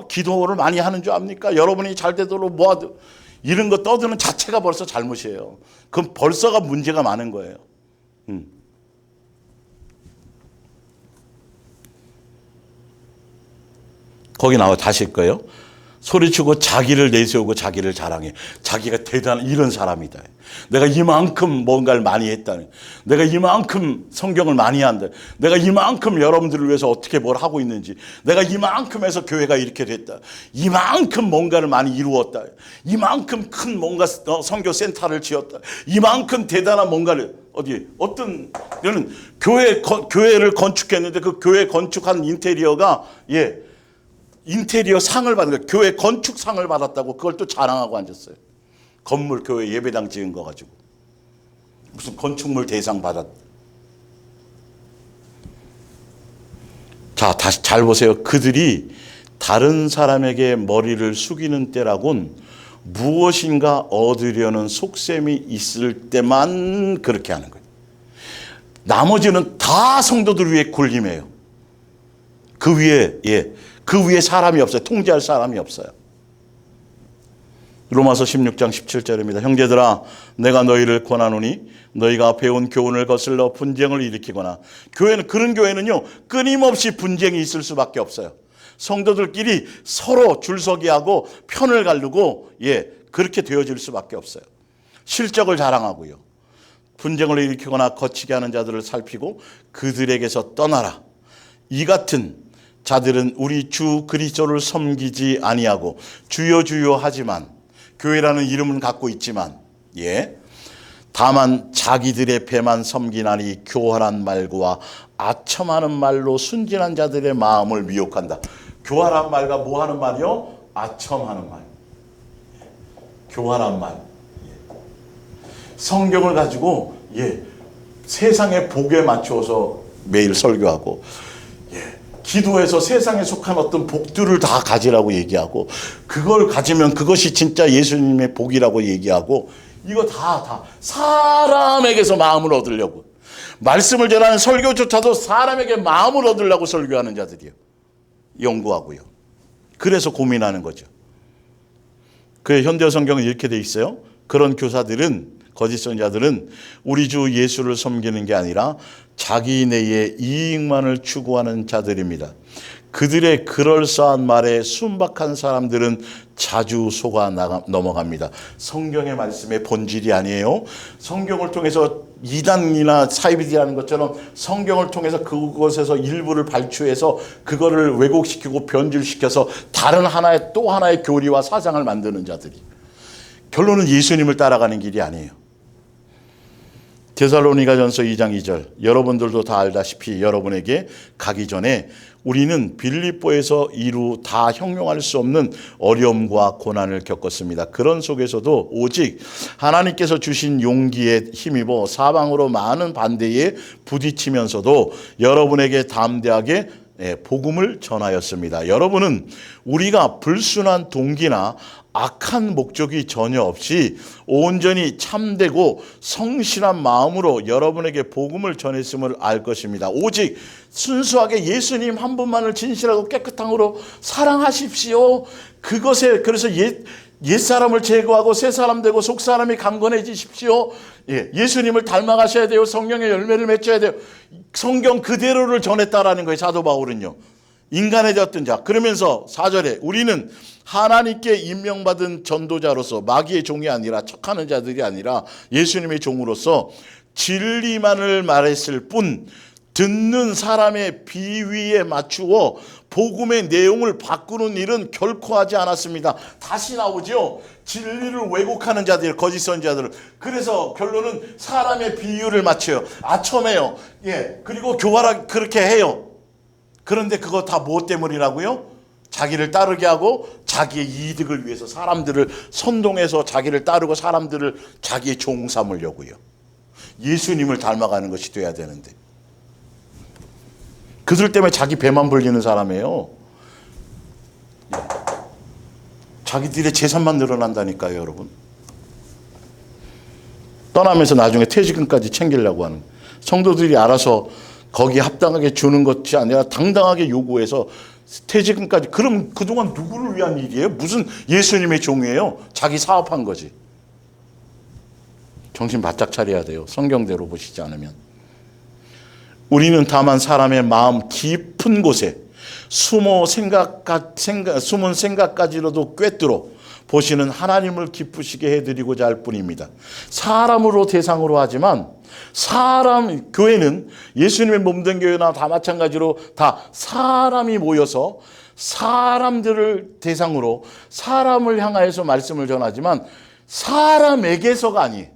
기도를 많이 하는 줄 압니까? 여러분이 잘 되도록 이런 거 떠드는 자체가 벌써 잘못이에요. 그럼 벌써가 문제가 많은 거예요. 거기 나와 다시 거예요. 소리치고 자기를 내세우고 자기를 자랑해. 자기가 대단한 이런 사람이다. 내가 이만큼 뭔가를 많이 했다. 내가 이만큼 성경을 많이 한다. 내가 이만큼 여러분들을 위해서 어떻게 뭘 하고 있는지. 내가 이만큼 해서 교회가 이렇게 됐다. 이만큼 뭔가를 많이 이루었다. 이만큼 큰 뭔가 선교센터를 지었다. 이만큼 대단한 뭔가를 어떤 저는 교회를 건축했는데 그 교회 건축한 인테리어가 인테리어 상을 받은 거예요. 교회 건축상을 받았다고 그걸 또 자랑하고 앉았어요. 건물 교회 예배당 지은 거 가지고 무슨 건축물 대상 받았. 자, 다시 잘 보세요. 그들이 다른 사람에게 머리를 숙이는 때라곤 무엇인가 얻으려는 속셈이 있을 때만 그렇게 하는 거예요. 나머지는 다 성도들 위에 군림해요. 그 위에 사람이 없어요. 통제할 사람이 없어요. 로마서 16장 17절입니다. 형제들아, 내가 너희를 권하노니 너희가 배운 교훈을 거슬러 분쟁을 일으키거나, 그런 교회는요 끊임없이 분쟁이 있을 수밖에 없어요. 성도들끼리 서로 줄서기하고 편을 가르고 그렇게 되어질 수밖에 없어요. 실적을 자랑하고요. 분쟁을 일으키거나 거치게 하는 자들을 살피고 그들에게서 떠나라. 이 같은 자들은 우리 주 그리스도를 섬기지 아니하고 주여 주여 하지만, 교회라는 이름은 갖고 있지만 다만 자기들의 배만 섬기나니 교활한 말과 아첨하는 말로 순진한 자들의 마음을 미혹한다. 교활한 말과 뭐 하는 말이요? 아첨하는 말. 교활한 말. 성경을 가지고 세상의 복에 맞추어서 매일 설교하고 기도해서 세상에 속한 어떤 복들을 다 가지라고 얘기하고, 그걸 가지면 그것이 진짜 예수님의 복이라고 얘기하고, 이거 다 사람에게서 마음을 얻으려고, 말씀을 전하는 설교조차도 사람에게 마음을 얻으려고 설교하는 자들이요, 연구하고요. 그래서 고민하는 거죠. 그 현대 성경은 이렇게 돼 있어요. 그런 교사들은, 거짓 선자들은 우리 주 예수를 섬기는 게 아니라 자기 내의 이익만을 추구하는 자들입니다. 그들의 그럴싸한 말에 순박한 사람들은 자주 속아 넘어갑니다. 성경의 말씀의 본질이 아니에요. 성경을 통해서 이단이나 사이비디라는 것처럼 성경을 통해서 그것에서 일부를 발췌해서 그거를 왜곡시키고 변질시켜서 다른 또 하나의 교리와 사상을 만드는 자들이. 결론은 예수님을 따라가는 길이 아니에요. 데살로니가전서 2장 2절, 여러분들도 다 알다시피 여러분에게 가기 전에 우리는 빌립보에서 이루 다 형용할 수 없는 어려움과 고난을 겪었습니다. 그런 속에서도 오직 하나님께서 주신 용기에 힘입어 사방으로 많은 반대에 부딪히면서도 여러분에게 담대하게 복음을 전하였습니다. 여러분은 우리가 불순한 동기나 악한 목적이 전혀 없이 온전히 참되고 성실한 마음으로 여러분에게 복음을 전했음을 알 것입니다. 오직 순수하게 예수님 한 분만을 진실하고 깨끗함으로 사랑하십시오. 그것에 그래서 옛사람을 제거하고 새사람 되고 속사람이 강건해지십시오. 예수님을 닮아가셔야 돼요. 성령의 열매를 맺어야 돼요. 성경 그대로를 전했다라는 거예요. 사도 바울은요. 인간의 되었던 자. 그러면서 4절에 우리는 하나님께 임명받은 전도자로서 마귀의 종이 아니라 척하는 자들이 아니라 예수님의 종으로서 진리만을 말했을 뿐 듣는 사람의 비위에 맞추어 복음의 내용을 바꾸는 일은 결코 하지 않았습니다. 다시 나오죠. 진리를 왜곡하는 자들, 거짓 선지자들. 그래서 결론은 사람의 비유를 맞춰요. 아첨해요. 그리고 교활하게 그렇게 해요. 그런데 그거 다 무엇 때문이라고요? 자기를 따르게 하고 자기의 이득을 위해서 사람들을 선동해서 자기를 따르고 사람들을 자기의 종 삼으려고요. 예수님을 닮아가는 것이 돼야 되는데. 그들 때문에 자기 배만 불리는 사람이에요. 자기들의 재산만 늘어난다니까요, 여러분. 떠나면서 나중에 퇴직금까지 챙기려고 하는. 성도들이 알아서 거기에 합당하게 주는 것이 아니라 당당하게 요구해서 퇴직금까지. 그럼 그동안 누구를 위한 일이에요? 무슨 예수님의 종이에요? 자기 사업한 거지. 정신 바짝 차려야 돼요. 성경대로 보시지 않으면. 우리는 다만 사람의 마음 깊은 곳에 숨은 생각까지로도 꿰뚫어 보시는 하나님을 기쁘시게 해드리고자 할 뿐입니다. 사람으로 대상으로 하지만 교회는 예수님의 몸된 교회나 다 마찬가지로 다 사람이 모여서 사람들을 대상으로 사람을 향하여서 말씀을 전하지만 사람에게서가 아니에요.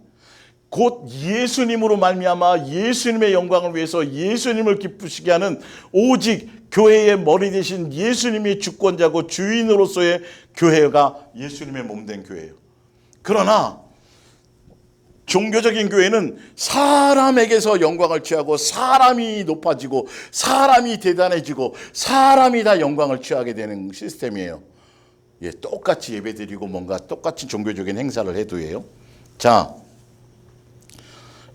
곧 예수님으로 말미암아 예수님의 영광을 위해서 예수님을 기쁘시게 하는 오직 교회의 머리 대신 예수님이 주권자고 주인으로서의 교회가 예수님의 몸된 교회예요. 그러나 종교적인 교회는 사람에게서 영광을 취하고 사람이 높아지고 사람이 대단해지고 사람이 다 영광을 취하게 되는 시스템이에요. 똑같이 예배드리고 뭔가 똑같이 종교적인 행사를 해도예요. 자,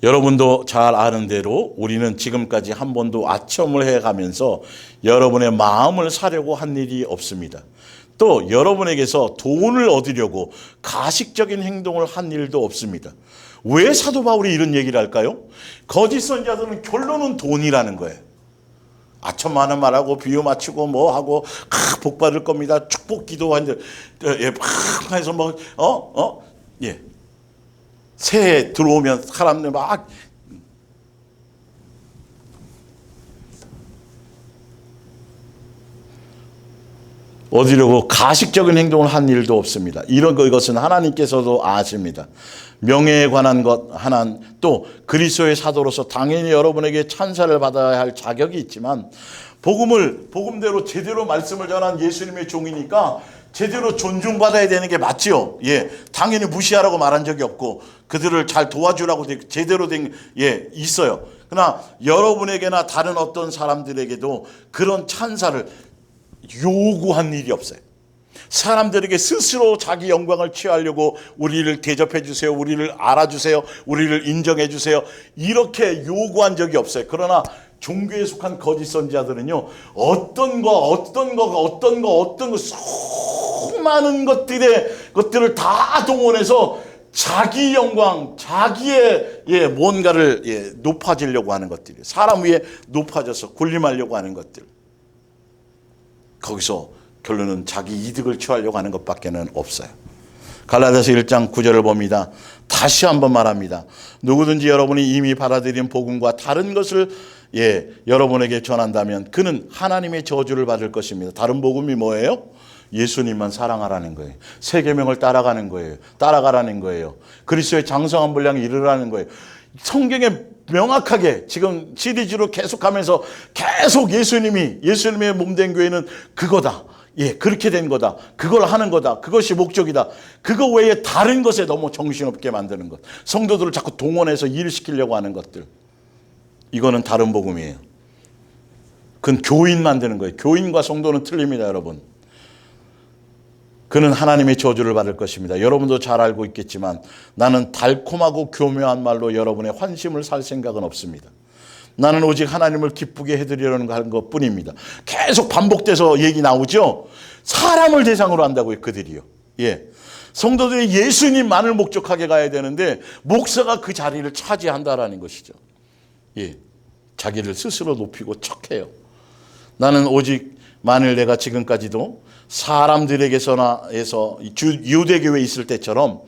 여러분도 잘 아는 대로 우리는 지금까지 한 번도 아첨을 해가면서 여러분의 마음을 사려고 한 일이 없습니다. 또 여러분에게서 돈을 얻으려고 가식적인 행동을 한 일도 없습니다. 왜 사도 바울이 이런 얘기를 할까요? 거짓 선지자들은 결론은 돈이라는 거예요. 아첨 많은 말하고 비유 맞추고 뭐 하고 복 받을 겁니다. 축복 기도한 해서 새해 들어오면 사람들 막 얻으려고 가식적인 행동을 한 일도 없습니다. 이것은 하나님께서도 아십니다. 명예에 관한 것 하나, 또 그리스도의 사도로서 당연히 여러분에게 찬사를 받아야 할 자격이 있지만 복음대로 제대로 말씀을 전한 예수님의 종이니까 제대로 존중받아야 되는 게 맞지요. 당연히 무시하라고 말한 적이 없고 그들을 잘 도와주라고 제대로 된 있어요. 그러나 여러분에게나 다른 어떤 사람들에게도 그런 찬사를 요구한 일이 없어요. 사람들에게 스스로 자기 영광을 취하려고 우리를 대접해 주세요. 우리를 알아주세요. 우리를 인정해 주세요. 이렇게 요구한 적이 없어요. 그러나 종교에 속한 거짓 선지자들은요. 어떤 거 수많은 것들을 다 동원해서 자기 영광, 자기의 뭔가를 높아지려고 하는 것들이에요. 사람 위에 높아져서 군림하려고 하는 것들. 거기서 결론은 자기 이득을 취하려고 하는 것밖에는 없어요. 갈라디아서 1장 9절을 봅니다. 다시 한번 말합니다. 누구든지 여러분이 이미 받아들인 복음과 다른 것을 여러분에게 전한다면 그는 하나님의 저주를 받을 것입니다. 다른 복음이 뭐예요? 예수님만 사랑하라는 거예요. 세 계명을 따라가는 거예요. 따라가라는 거예요. 그리스도의 장성한 분량에 이르라는 거예요. 성경에 명확하게 지금 시리즈로 계속하면서 계속 예수님의 몸된 교회는 그거다. 예, 그렇게 된 거다. 그걸 하는 거다. 그것이 목적이다. 그거 외에 다른 것에 너무 정신없게 만드는 것. 성도들을 자꾸 동원해서 일시키려고 하는 것들. 이거는 다른 복음이에요. 그건 교인 만드는 거예요. 교인과 성도는 틀립니다, 여러분. 그는 하나님의 저주를 받을 것입니다. 여러분도 잘 알고 있겠지만 나는 달콤하고 교묘한 말로 여러분의 환심을 살 생각은 없습니다. 나는 오직 하나님을 기쁘게 해드리려는 것뿐입니다. 계속 반복돼서 얘기 나오죠. 사람을 대상으로 한다고요, 그들이요. 예, 성도들이 예수님만을 목적하게 가야 되는데 목사가 그 자리를 차지한다라는 것이죠. 예, 자기를 스스로 높이고 척해요. 나는 오직 만일 내가 지금까지도 사람들에게서나 해서 유대교회에 있을 때처럼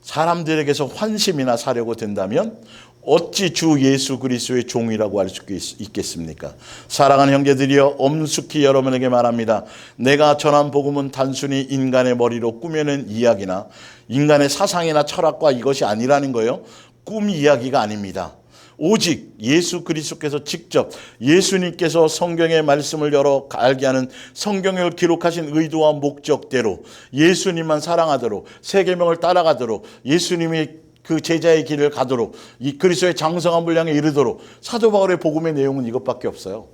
사람들에게서 환심이나 사려고 된다면 어찌 주 예수 그리스도의 종이라고 할 수 있겠습니까? 사랑하는 형제들이여, 엄숙히 여러분에게 말합니다. 내가 전한 복음은 단순히 인간의 머리로 꾸며낸 이야기나 인간의 사상이나 철학과 이것이 아니라는 거예요. 꿈 이야기가 아닙니다. 오직 예수 그리스도께서 직접 예수님께서 성경의 말씀을 열어 알게 하는 성경을 기록하신 의도와 목적대로 예수님만 사랑하도록 세계명을 따라가도록 예수님이 그 제자의 길을 가도록 이 그리스도의 장성한 분량에 이르도록 사도 바울의 복음의 내용은 이것밖에 없어요.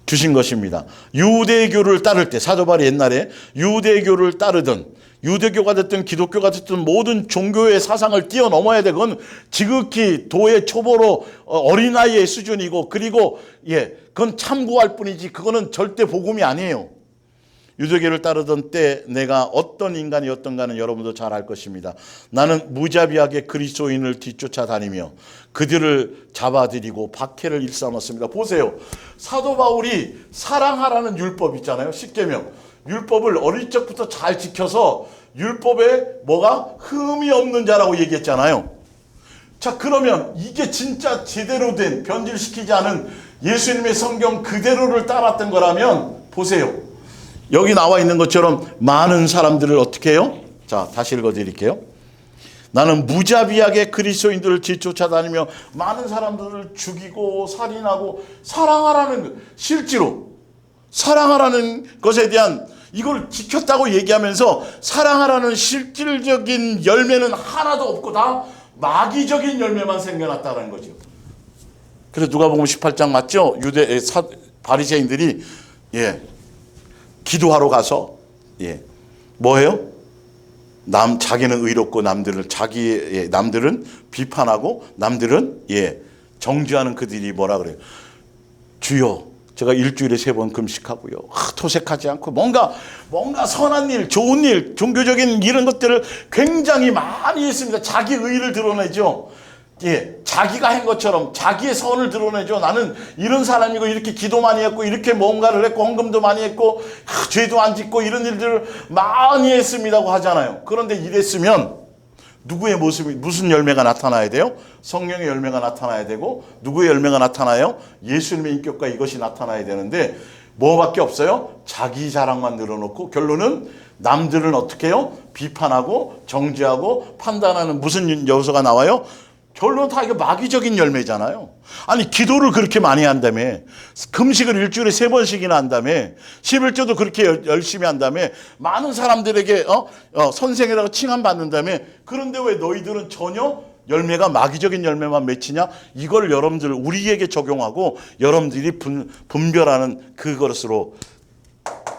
주신 것입니다. 유대교를 따를 때 사도 바울이 옛날에 유대교를 따르던 유대교가 됐든 기독교가 됐든 모든 종교의 사상을 뛰어넘어야 돼. 그건 지극히 도의 초보로 어린아이의 수준이고 그리고 그건 참고할 뿐이지 그거는 절대 복음이 아니에요. 유대교를 따르던 때 내가 어떤 인간이었던가는 여러분도 잘 알 것입니다. 나는 무자비하게 그리스도인을 뒤쫓아 다니며 그들을 잡아들이고 박해를 일삼았습니다. 보세요. 사도 바울이 사랑하라는 율법 있잖아요. 십계명. 율법을 어릴 적부터 잘 지켜서 율법에 뭐가 흠이 없는 자라고 얘기했잖아요. 자, 그러면 이게 진짜 제대로 된 변질시키지 않은 예수님의 성경 그대로를 따랐던 거라면 보세요. 여기 나와 있는 것처럼 많은 사람들을 어떻게 해요? 자, 다시 읽어드릴게요. 나는 무자비하게 그리스도인들을 뒤쫓아다니며 많은 사람들을 죽이고 살인하고 사랑하라는 실제로 사랑하라는 것에 대한 이걸 지켰다고 얘기하면서 사랑하라는 실질적인 열매는 하나도 없고 다 마귀적인 열매만 생겨났다는 거죠. 그래서 누가복음 18장 맞죠? 바리새인들이 기도하러 가서 뭐해요? 자기는 의롭고 남들은 비판하고 남들은 정죄하는 그들이 뭐라 그래요? 주여, 제가 일주일에 3번 금식하고요. 토색하지 않고 뭔가 선한 일, 좋은 일, 종교적인 이런 것들을 굉장히 많이 했습니다. 자기 의의를 드러내죠. 자기가 한 것처럼 자기의 선을 드러내죠. 나는 이런 사람이고 이렇게 기도 많이 했고 이렇게 뭔가를 했고 헌금도 많이 했고 죄도 안 짓고 이런 일들을 많이 했습니다고 하잖아요. 그런데 이랬으면 누구의 모습이 무슨 열매가 나타나야 돼요? 성령의 열매가 나타나야 되고 누구의 열매가 나타나요? 예수님의 인격과 이것이 나타나야 되는데 뭐밖에 없어요? 자기 자랑만 늘어놓고 결론은 남들은 어떻게 해요? 비판하고 정죄하고 판단하는 무슨 요소가 나와요? 결론 다 이거 마귀적인 열매잖아요. 아니 기도를 그렇게 많이 한다며 금식을 일주일에 3번씩이나 한다며 11조도 그렇게 열심히 한다며 많은 사람들에게 선생이라고 칭함받는다며 그런데 왜 너희들은 전혀 열매가 마귀적인 열매만 맺히냐? 이걸 여러분들 우리에게 적용하고 여러분들이 분별하는 그것으로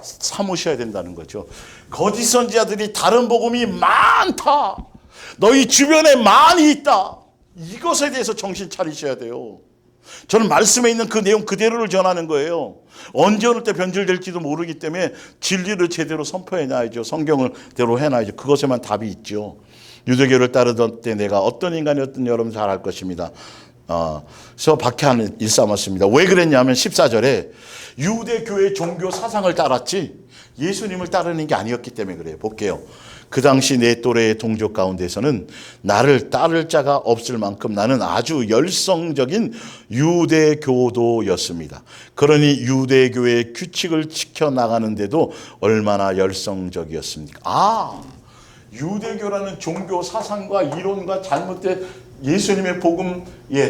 삼으셔야 된다는 거죠. 거짓 선지자들이 다른 복음이 많다. 너희 주변에 많이 있다. 이것에 대해서 정신 차리셔야 돼요. 저는 말씀에 있는 그 내용 그대로를 전하는 거예요. 언제 어느 때 변질될지도 모르기 때문에 진리를 제대로 선포해놔야죠. 성경을 대로 해놔야죠. 그것에만 답이 있죠. 유대교를 따르던 때 내가 어떤 인간이었든 여러분 잘 알 것입니다. 그래서 박해하는 일삼았습니다. 왜 그랬냐면 14절에 유대교의 종교 사상을 따랐지 예수님을 따르는 게 아니었기 때문에 그래요. 볼게요. 그 당시 내 또래의 동족 가운데서는 나를 따를 자가 없을 만큼 나는 아주 열성적인 유대교도였습니다. 그러니 유대교의 규칙을 지켜나가는데도 얼마나 열성적이었습니까? 유대교라는 종교 사상과 이론과 잘못된 예수님의 복음,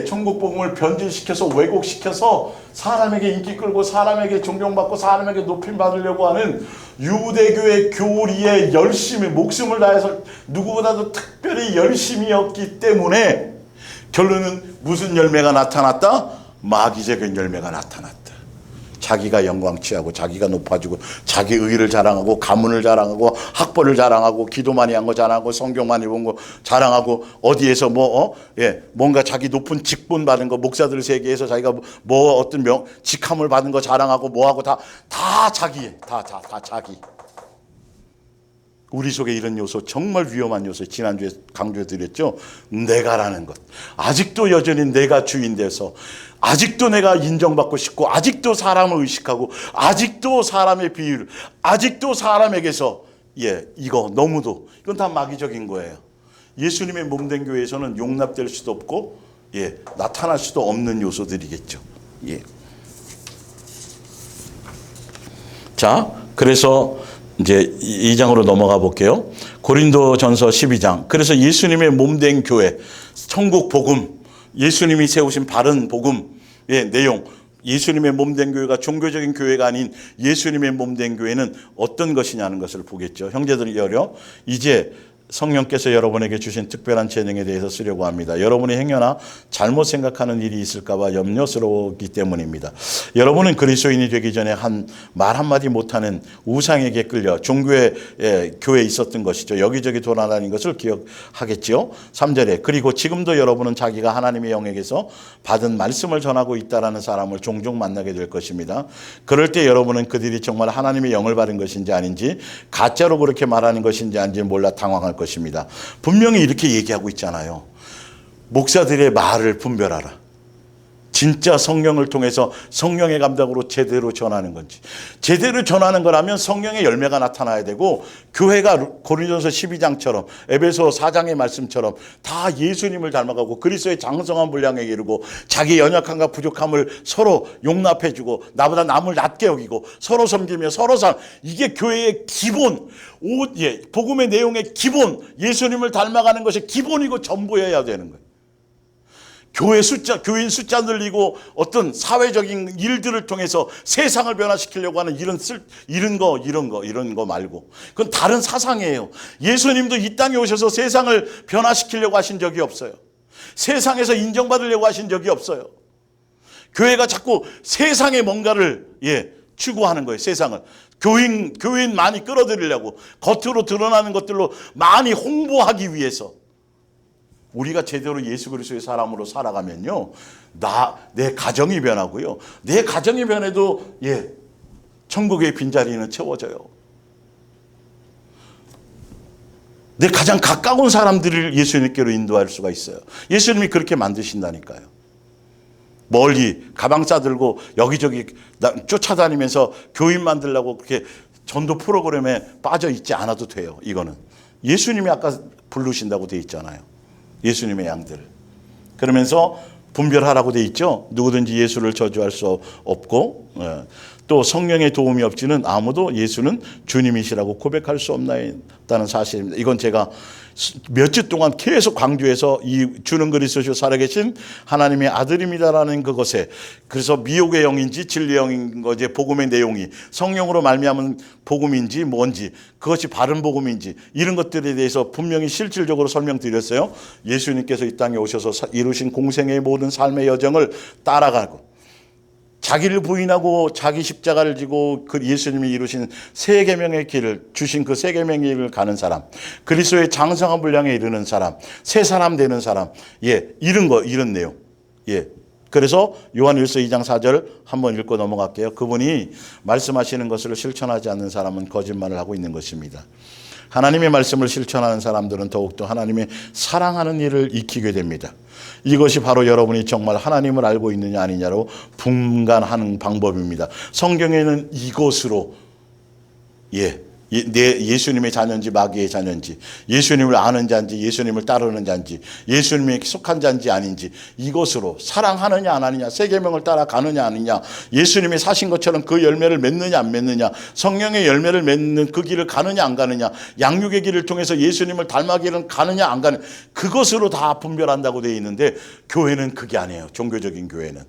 천국 복음을 변질시켜서 왜곡시켜서 사람에게 인기 끌고 사람에게 존경받고 사람에게 높임 받으려고 하는 유대교의 교리에 열심히 목숨을 다해서 누구보다도 특별히 열심히였기 때문에 결론은 무슨 열매가 나타났다? 마귀적인 열매가 나타났다. 자기가 영광 취하고 자기가 높아지고 자기 의를 자랑하고 가문을 자랑하고 학벌을 자랑하고 기도 많이 한 거 자랑하고 성경 많이 본 거 자랑하고 어디에서 뭔가 자기 높은 직분 받은 거 목사들 세계에서 자기가 어떤 직함을 받은 거 자랑하고 뭐하고 다 자기에 다 자기. 우리 속에 이런 요소 정말 위험한 요소 지난주에 강조해 드렸죠. 내가라는 것. 아직도 여전히 내가 주인 돼서 아직도 내가 인정받고 싶고 아직도 사람을 의식하고 아직도 사람의 비율 아직도 사람에게서 이거 너무도 이건 다 마귀적인 거예요. 예수님의 몸된 교회에서는 용납될 수도 없고 나타날 수도 없는 요소들이겠죠. 자, 그래서 이제 2장으로 넘어가 볼게요. 고린도전서 12장. 그래서 예수님의 몸된 교회, 천국 복음, 예수님이 세우신 바른 복음의 내용, 예수님의 몸된 교회가 종교적인 교회가 아닌 예수님의 몸된 교회는 어떤 것이냐는 것을 보겠죠. 형제들이 이제 성령께서 여러분에게 주신 특별한 재능에 대해서 쓰려고 합니다. 여러분의 행여나 잘못 생각하는 일이 있을까 봐 염려스러우기 때문입니다. 여러분은 그리스도인이 되기 전에 말 한마디 못하는 우상에게 끌려 교회에 있었던 것이죠. 여기저기 돌아다닌 것을 기억하겠죠. 3절에 그리고 지금도 여러분은 자기가 하나님의 영에게서 받은 말씀을 전하고 있다라는 사람을 종종 만나게 될 것입니다. 그럴 때 여러분은 그들이 정말 하나님의 영을 받은 것인지 아닌지 가짜로 그렇게 말하는 것인지 아닌지 몰라 당황할 것입니다. 분명히 이렇게 얘기하고 있잖아요. 목사들의 말을 분별하라. 진짜 성령을 통해서 성령의 감동으로 제대로 전하는 건지. 제대로 전하는 거라면 성령의 열매가 나타나야 되고 교회가 고린도전서 12장처럼 에베소 4장의 말씀처럼 다 예수님을 닮아가고 그리스도의 장성한 분량에 이르고 자기 연약함과 부족함을 서로 용납해주고 나보다 남을 낮게 여기고 서로 섬기며 서로 이게 교회의 기본 복음의 내용의 기본 예수님을 닮아가는 것이 기본이고 전부여야 되는 거예요. 교인 숫자 늘리고 어떤 사회적인 일들을 통해서 세상을 변화시키려고 하는 이런 거 말고 그건 다른 사상이에요. 예수님도 이 땅에 오셔서 세상을 변화시키려고 하신 적이 없어요. 세상에서 인정받으려고 하신 적이 없어요. 교회가 자꾸 세상에 뭔가를 추구하는 거예요. 세상을 교인 많이 끌어들이려고 겉으로 드러나는 것들로 많이 홍보하기 위해서. 우리가 제대로 예수 그리스도의 사람으로 살아가면요, 내 가정이 변하고요, 내 가정이 변해도 천국의 빈자리는 채워져요. 내 가장 가까운 사람들을 예수님께로 인도할 수가 있어요. 예수님이 그렇게 만드신다니까요. 멀리 가방 싸들고 여기저기 쫓아다니면서 교인 만들려고 그렇게 전도 프로그램에 빠져 있지 않아도 돼요. 이거는 예수님이 아까 부르신다고 돼 있잖아요. 예수님의 양들을. 그러면서 분별하라고 돼 있죠. 누구든지 예수를 저주할 수 없고 또 성령의 도움이 없지는 아무도 예수는 주님이시라고 고백할 수 없나이다는 사실입니다. 이건 제가 몇 주 동안 계속 강조해서 이 주는 그리스도시요 살아계신 하나님의 아들입니다라는 그것에 그래서 미혹의 영인지 진리의 영인 거지 복음의 내용이 성령으로 말미암은 복음인지 뭔지 그것이 바른 복음인지 이런 것들에 대해서 분명히 실질적으로 설명드렸어요. 예수님께서 이 땅에 오셔서 이루신 공생의 모든 삶의 여정을 따라가고 자기를 부인하고 자기 십자가를 지고 그 예수님이 이루신 세 계명의 길을 주신 그 세 계명의 길을 가는 사람, 그리스도의 장성한 분량에 이르는 사람, 새 사람 되는 사람, 이런 내용. 그래서 요한일서 2장 4절 한번 읽고 넘어갈게요. 그분이 말씀하시는 것을 실천하지 않는 사람은 거짓말을 하고 있는 것입니다. 하나님의 말씀을 실천하는 사람들은 더욱더 하나님의 사랑하는 일을 익히게 됩니다. 이것이 바로 여러분이 정말 하나님을 알고 있느냐 아니냐로 분간하는 방법입니다. 성경에는 이것으로 예수님의 자녀인지 마귀의 자녀인지, 예수님을 아는 자인지 예수님을 따르는 자인지, 예수님에 속한 자인지 아닌지, 이것으로 사랑하느냐 안 하느냐, 새 계명을 따라가느냐 아니냐, 예수님이 사신 것처럼 그 열매를 맺느냐 안 맺느냐, 성령의 열매를 맺는 그 길을 가느냐 안 가느냐, 양육의 길을 통해서 예수님을 닮아가기를 가느냐 안 가느냐, 그것으로 다 분별한다고 되어 있는데, 교회는 그게 아니에요. 종교적인 교회는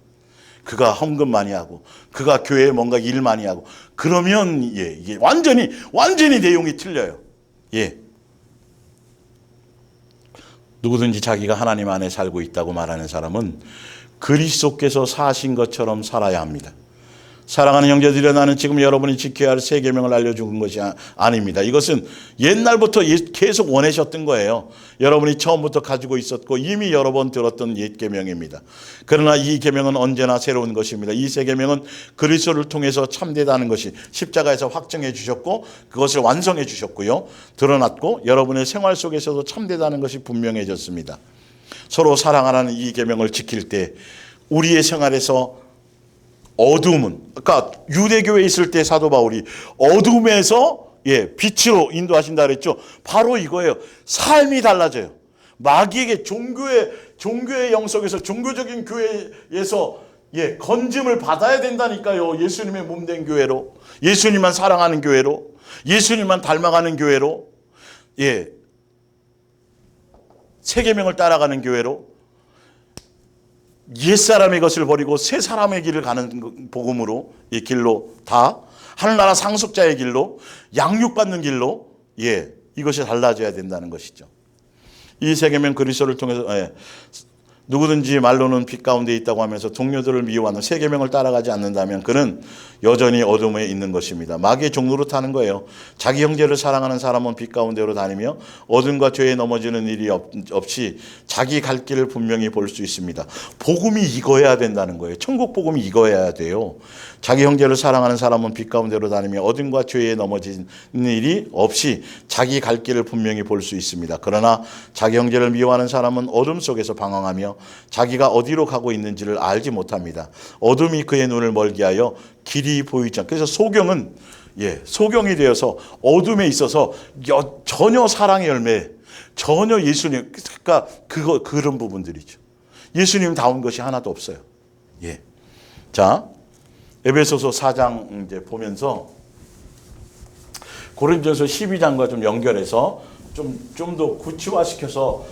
그가 헌금 많이 하고, 그가 교회에 뭔가 일 많이 하고, 그러면 이게 완전히 내용이 틀려요. 누구든지 자기가 하나님 안에 살고 있다고 말하는 사람은 그리스도께서 사신 것처럼 살아야 합니다. 사랑하는 형제들이, 나는 지금 여러분이 지켜야 할 새 계명을 알려준 것이 아닙니다. 이것은 옛날부터 계속 원하셨던 거예요. 여러분이 처음부터 가지고 있었고 이미 여러 번 들었던 옛 계명입니다. 그러나 이 계명은 언제나 새로운 것입니다. 이 새 계명은 그리스도를 통해서 참되다는 것이 십자가에서 확정해 주셨고, 그것을 완성해 주셨고요, 드러났고, 여러분의 생활 속에서도 참되다는 것이 분명해졌습니다. 서로 사랑하라는 이 계명을 지킬 때 우리의 생활에서 어두움은, 그러니까 유대교회에 있을 때 사도 바울이 어둠에서 빛으로 인도하신다 그랬죠. 바로 이거예요. 삶이 달라져요. 마귀에게 종교의 영속에서, 종교적인 교회에서 건짐을 받아야 된다니까요. 예수님의 몸된 교회로, 예수님만 사랑하는 교회로, 예수님만 닮아가는 교회로, 새 계명을 따라가는 교회로, 옛사람의 것을 버리고 새 사람의 길을 가는 복음으로, 이 길로, 다 하늘나라 상속자의 길로, 양육받는 길로, 이것이 달라져야 된다는 것이죠. 이 새 계명 그리스도를 통해서 누구든지 말로는 빛 가운데 있다고 하면서 동료들을 미워하는 새 계명을 따라가지 않는다면 그는 여전히 어둠에 있는 것입니다. 마귀의 종로로 타는 거예요. 자기 형제를 사랑하는 사람은 빛 가운데로 다니며 어둠과 죄에 넘어지는 일이 없이 자기 갈 길을 분명히 볼 수 있습니다. 복음이 이거여야 된다는 거예요. 천국 복음이 이거여야 돼요. 자기 형제를 사랑하는 사람은 빛 가운데로 다니며 어둠과 죄에 넘어지는 일이 없이 자기 갈 길을 분명히 볼 수 있습니다. 그러나 자기 형제를 미워하는 사람은 어둠 속에서 방황하며 자기가 어디로 가고 있는지를 알지 못합니다. 어둠이 그의 눈을 멀게 하여 길이 보이지 않고, 그래서 소경은 소경이 되어서 어둠에 있어서 전혀 사랑의 열매, 전혀 예수님, 그러니까 그런 부분들이죠. 예수님다운 것이 하나도 없어요. 자, 에베소서 4장 이제 보면서 고린도전서 12장과 좀 연결해서 좀 더 구체화시켜서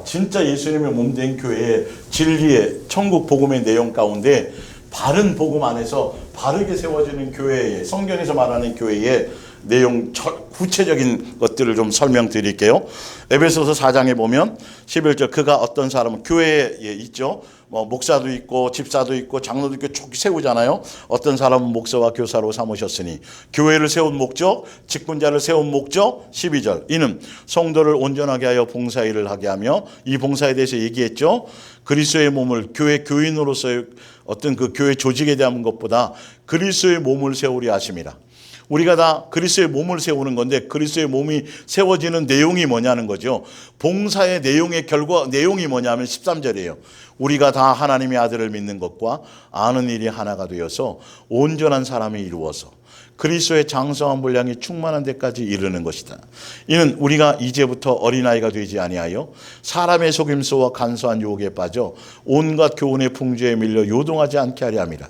진짜 예수님의 몸된 교회의 진리의 천국 복음의 내용 가운데 바른 복음 안에서 바르게 세워지는 교회의, 성경에서 말하는 교회의 내용, 구체적인 것들을 좀 설명드릴게요. 에베소서 4장에 보면 11절, 그가 어떤 사람은 교회에 있죠. 목사도 있고 집사도 있고 장로도 있고 쭉 세우잖아요. 어떤 사람은 목사와 교사로 삼으셨으니, 교회를 세운 목적, 직분자를 세운 목적. 12절, 이는 성도를 온전하게 하여 봉사일을 하게 하며, 이 봉사에 대해서 얘기했죠. 그리스도의 몸을, 교회 교인으로서의 어떤 그 교회 조직에 대한 것보다 그리스도의 몸을 세우려 하심이라. 우리가 다 그리스도의 몸을 세우는 건데, 그리스도의 몸이 세워지는 내용이 뭐냐는 거죠. 봉사의 내용의 결과, 내용이 뭐냐면 13절이에요. 우리가 다 하나님의 아들을 믿는 것과 아는 일이 하나가 되어서 온전한 사람이 이루어서 그리스도의 장성한 분량이 충만한 데까지 이르는 것이다. 이는 우리가 이제부터 어린아이가 되지 아니하여 사람의 속임수와 간소한 유혹에 빠져 온갖 교훈의 풍조에 밀려 요동하지 않게 하려 함이라.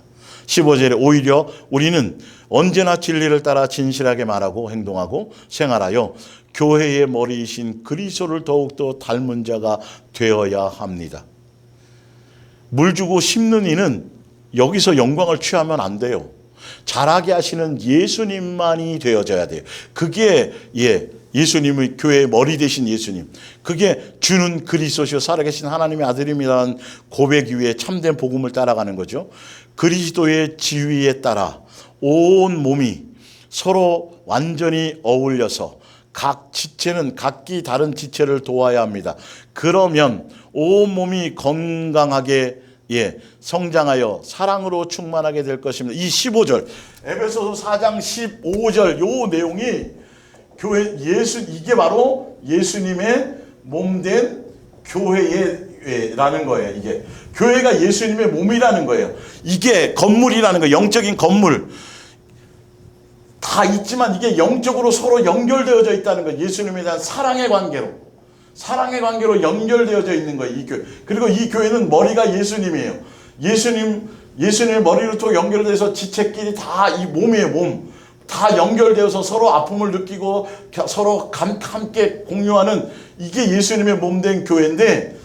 15절에 오히려 우리는 언제나 진리를 따라 진실하게 말하고 행동하고 생활하여 교회의 머리이신 그리스도를 더욱더 닮은 자가 되어야 합니다. 물 주고 심는 이는 여기서 영광을 취하면 안 돼요. 자라게 하시는 예수님만이 되어져야 돼요. 그게 예수님의 교회의 머리 되신 예수님, 그게 주는 그리스도시요 살아계신 하나님의 아들임이라는 고백 위에 참된 복음을 따라가는 거죠. 그리스도의 지위에 따라 온 몸이 서로 완전히 어울려서 각 지체는 각기 다른 지체를 도와야 합니다. 그러면 온 몸이 건강하게 성장하여 사랑으로 충만하게 될 것입니다. 이 15절, 에베소서 4장 15절 요 내용이 교회 이게 바로 예수님의 몸된 교회라는 거예요. 이게 교회가 예수님의 몸이라는 거예요. 이게 건물이라는 거예요. 영적인 건물. 다 다 있지만 이게 영적으로 서로 연결되어져 있다는 거예요. 예수님에 대한 사랑의 관계로 연결되어져 있는 거예요. 이 교회. 그리고 이 교회는 머리가 예수님이에요. 예수님의 머리로부터 연결돼서 지체끼리 다 이 몸이에요. 몸. 다 연결되어서 서로 아픔을 느끼고 서로 함께 공유하는 이게 예수님의 몸된 교회인데,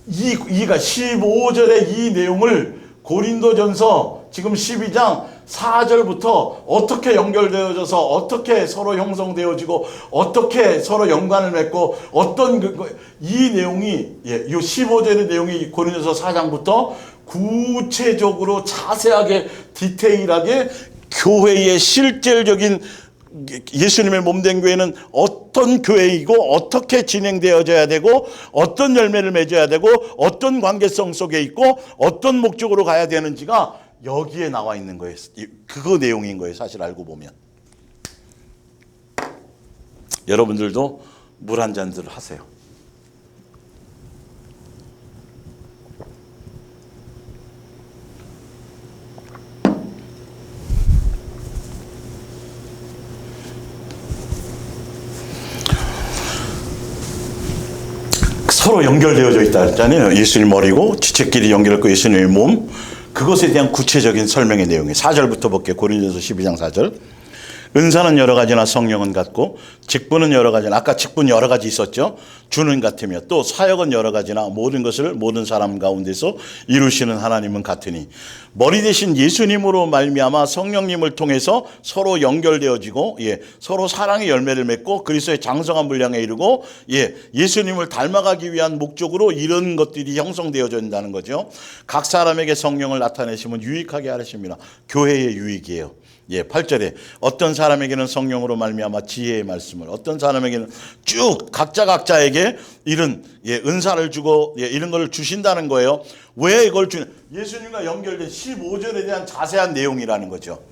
이가 15절의 이 내용을 고린도전서 지금 12장 4절부터 어떻게 연결되어져서 어떻게 서로 형성되어지고 어떻게 서로 연관을 맺고 어떤 이 내용이, 이 15절의 내용이 고린도서 4장부터 구체적으로 자세하게 디테일하게 교회의 실질적인 예수님의 몸된 교회는 어떤 교회이고 어떻게 진행되어져야 되고 어떤 열매를 맺어야 되고 어떤 관계성 속에 있고 어떤 목적으로 가야 되는지가 여기에 나와 있는 거예요. 그거 내용인 거예요. 사실 알고 보면. 여러분들도 물 한 잔들 하세요. 서로 연결되어져 있다 했잖아요. 예수님 머리고 지체끼리 연결했고 예수님의 몸. 그것에 대한 구체적인 설명의 내용이에요. 4절부터 볼게요. 고린도서 12장 4절. 은사는 여러 가지나 성령은 같고 직분은 여러 가지나, 아까 직분 여러 가지 있었죠. 주는 같으며 또 사역은 여러 가지나 모든 것을 모든 사람 가운데서 이루시는 하나님은 같으니 머리 대신 예수님으로 말미암아 성령님을 통해서 서로 연결되어지고 서로 사랑의 열매를 맺고 그리스도의 장성한 분량에 이르고 예수님을 닮아가기 위한 목적으로 이런 것들이 형성되어져 있다는 거죠. 각 사람에게 성령을 나타내시면 유익하게 하십니다. 교회의 유익이에요. 8절에 어떤 사람에게는 성령으로 말미암아 지혜의 말씀을, 어떤 사람에게는 쭉 각자에게 이런 은사를 주고 이런 걸 주신다는 거예요. 왜 이걸 주냐? 예수님과 연결된 15절에 대한 자세한 내용이라는 거죠.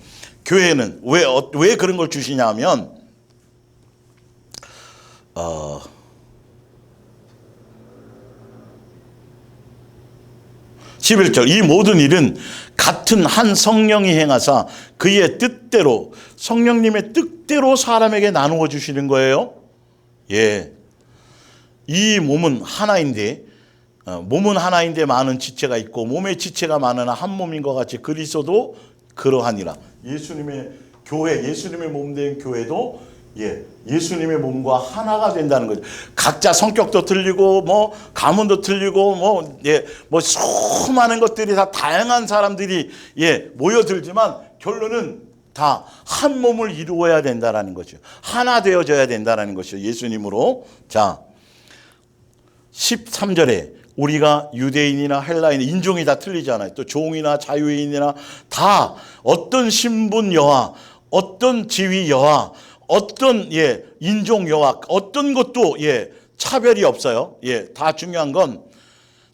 교회는 왜 그런 걸 주시냐 하면 11절 이 모든 일은 같은 한 성령이 행하사 그의 뜻대로, 성령님의 뜻대로 사람에게 나누어 주시는 거예요. 이 몸은 하나인데 많은 지체가 있고 몸의 지체가 많으나 한 몸인 것 같이 그리스도도 그러하니라. 예수님의 교회, 예수님의 몸된 교회도 예수님의 몸과 하나가 된다는 거죠. 각자 성격도 틀리고 가문도 틀리고 수많은 것들이 다 다양한 사람들이 모여들지만 결론은 다 한 몸을 이루어야 된다라는 거죠. 하나 되어져야 된다라는 것이죠. 예수님으로. 자, 13절에 우리가 유대인이나 헬라인, 인종이 다 틀리잖아요. 또 종이나 자유인이나 다 어떤 신분 여하, 어떤 지위 여하, 어떤 인종 여하, 어떤 것도 차별이 없어요. 다 중요한 건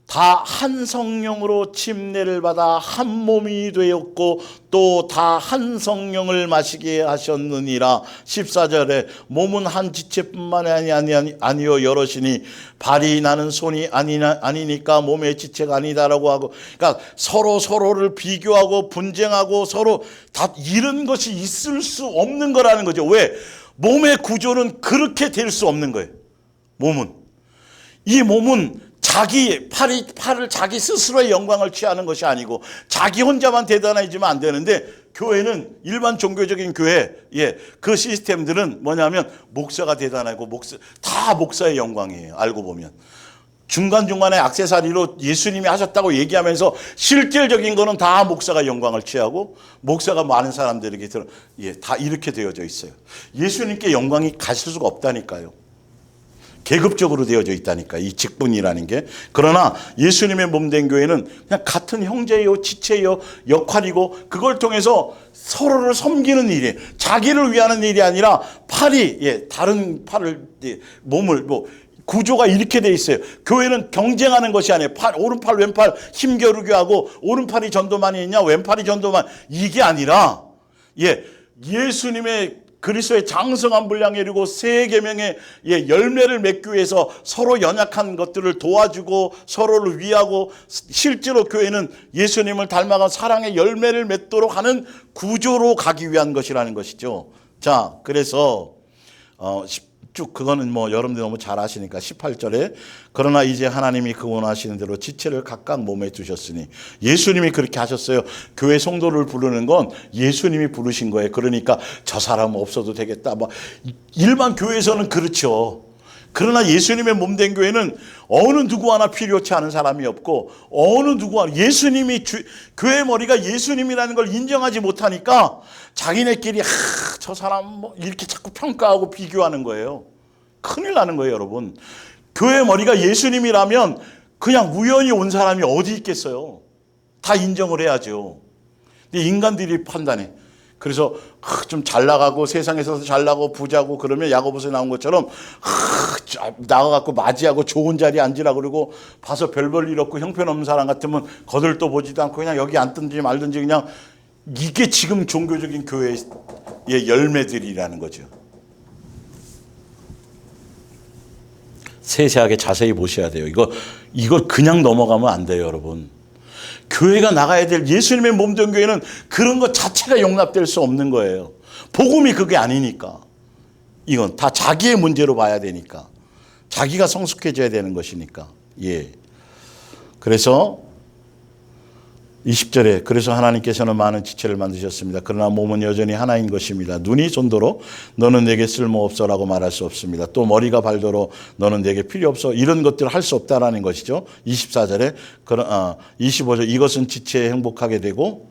다 한 성령으로 침례를 받아 한 몸이 되었고 또 다 한 성령을 마시게 하셨느니라. 14절에 몸은 한 지체뿐만이 아니요 여럿이니 발이 나는 손이 아니니까 몸의 지체가 아니다라고 하고, 그러니까 서로를 비교하고 분쟁하고 서로 다 이런 것이 있을 수 없는 거라는 거죠. 왜? 몸의 구조는 그렇게 될 수 없는 거예요. 이 몸은 자기 팔을 자기 스스로의 영광을 취하는 것이 아니고 자기 혼자만 대단해지면 안 되는데, 교회는 일반 종교적인 교회 그 시스템들은 뭐냐면 목사가 대단하고 다 목사의 영광이에요. 알고 보면 중간중간에 액세서리로 예수님이 하셨다고 얘기하면서 실질적인 거는 다 목사가 영광을 취하고 목사가 많은 사람들에게 다 이렇게 되어져 있어요. 예수님께 영광이 가실 수가 없다니까요. 계급적으로 되어져 있다니까, 이 직분이라는 게. 그러나 예수님의 몸된 교회는 그냥 같은 형제요, 지체요, 역할이고 그걸 통해서 서로를 섬기는 일이에요. 자기를 위하는 일이 아니라 다른 몸을 구조가 이렇게 돼 있어요. 교회는 경쟁하는 것이 아니에요. 오른팔 왼팔 힘겨루게 하고 오른팔이 전도만이 있냐 왼팔이 전도만, 이게 아니라 예수님의 그리스도의 장성한 분량에 이르고 새 계명의 열매를 맺기 위해서 서로 연약한 것들을 도와주고 서로를 위하고, 실제로 교회는 예수님을 닮아간 사랑의 열매를 맺도록 하는 구조로 가기 위한 것이라는 것이죠. 자, 그래서 쭉 그거는 뭐 여러분들 너무 잘 아시니까 18절에 그러나 이제 하나님이 그 원하시는 대로 지체를 각각 몸에 두셨으니 예수님이 그렇게 하셨어요. 교회 성도를 부르는 건 예수님이 부르신 거예요. 그러니까 저 사람 없어도 되겠다. 뭐 일반 교회에서는 그렇죠. 그러나 예수님의 몸된 교회는 어느 누구 하나 필요치 않은 사람이 없고 어느 누구 하나 예수님이 교회 머리가 예수님이라는 걸 인정하지 못하니까 자기네끼리 저 사람 뭐 이렇게 자꾸 평가하고 비교하는 거예요. 큰일 나는 거예요, 여러분. 교회 머리가 예수님이라면 그냥 우연히 온 사람이 어디 있겠어요. 다 인정을 해야죠. 근데 인간들이 판단해. 그래서 좀 잘 나가고 세상에서 잘 나가고 부자고 그러면 야고보서에 나온 것처럼 나가갖고 맞이하고 좋은 자리에 앉으라고 그러고 봐서 별 볼 일 없고 형편없는 사람 같으면 거들떠 보지도 않고 그냥 여기 앉든지 말든지 그냥 이게 지금 종교적인 교회의 열매들이라는 거죠. 세세하게 자세히 보셔야 돼요. 이걸 그냥 넘어가면 안 돼요, 여러분. 교회가 나가야 될 예수님의 몸된 교회는 그런 것 자체가 용납될 수 없는 거예요. 복음이 그게 아니니까. 이건 다 자기의 문제로 봐야 되니까. 자기가 성숙해져야 되는 것이니까. 예. 그래서 20절에 그래서 하나님께서는 많은 지체를 만드셨습니다. 그러나 몸은 여전히 하나인 것입니다. 눈이 손도로 너는 내게 쓸모없어라고 말할 수 없습니다. 또 머리가 발도로 너는 내게 필요 없어. 이런 것들을 할 수 없다라는 것이죠. 24절에 25절 이것은 지체에 행복하게 되고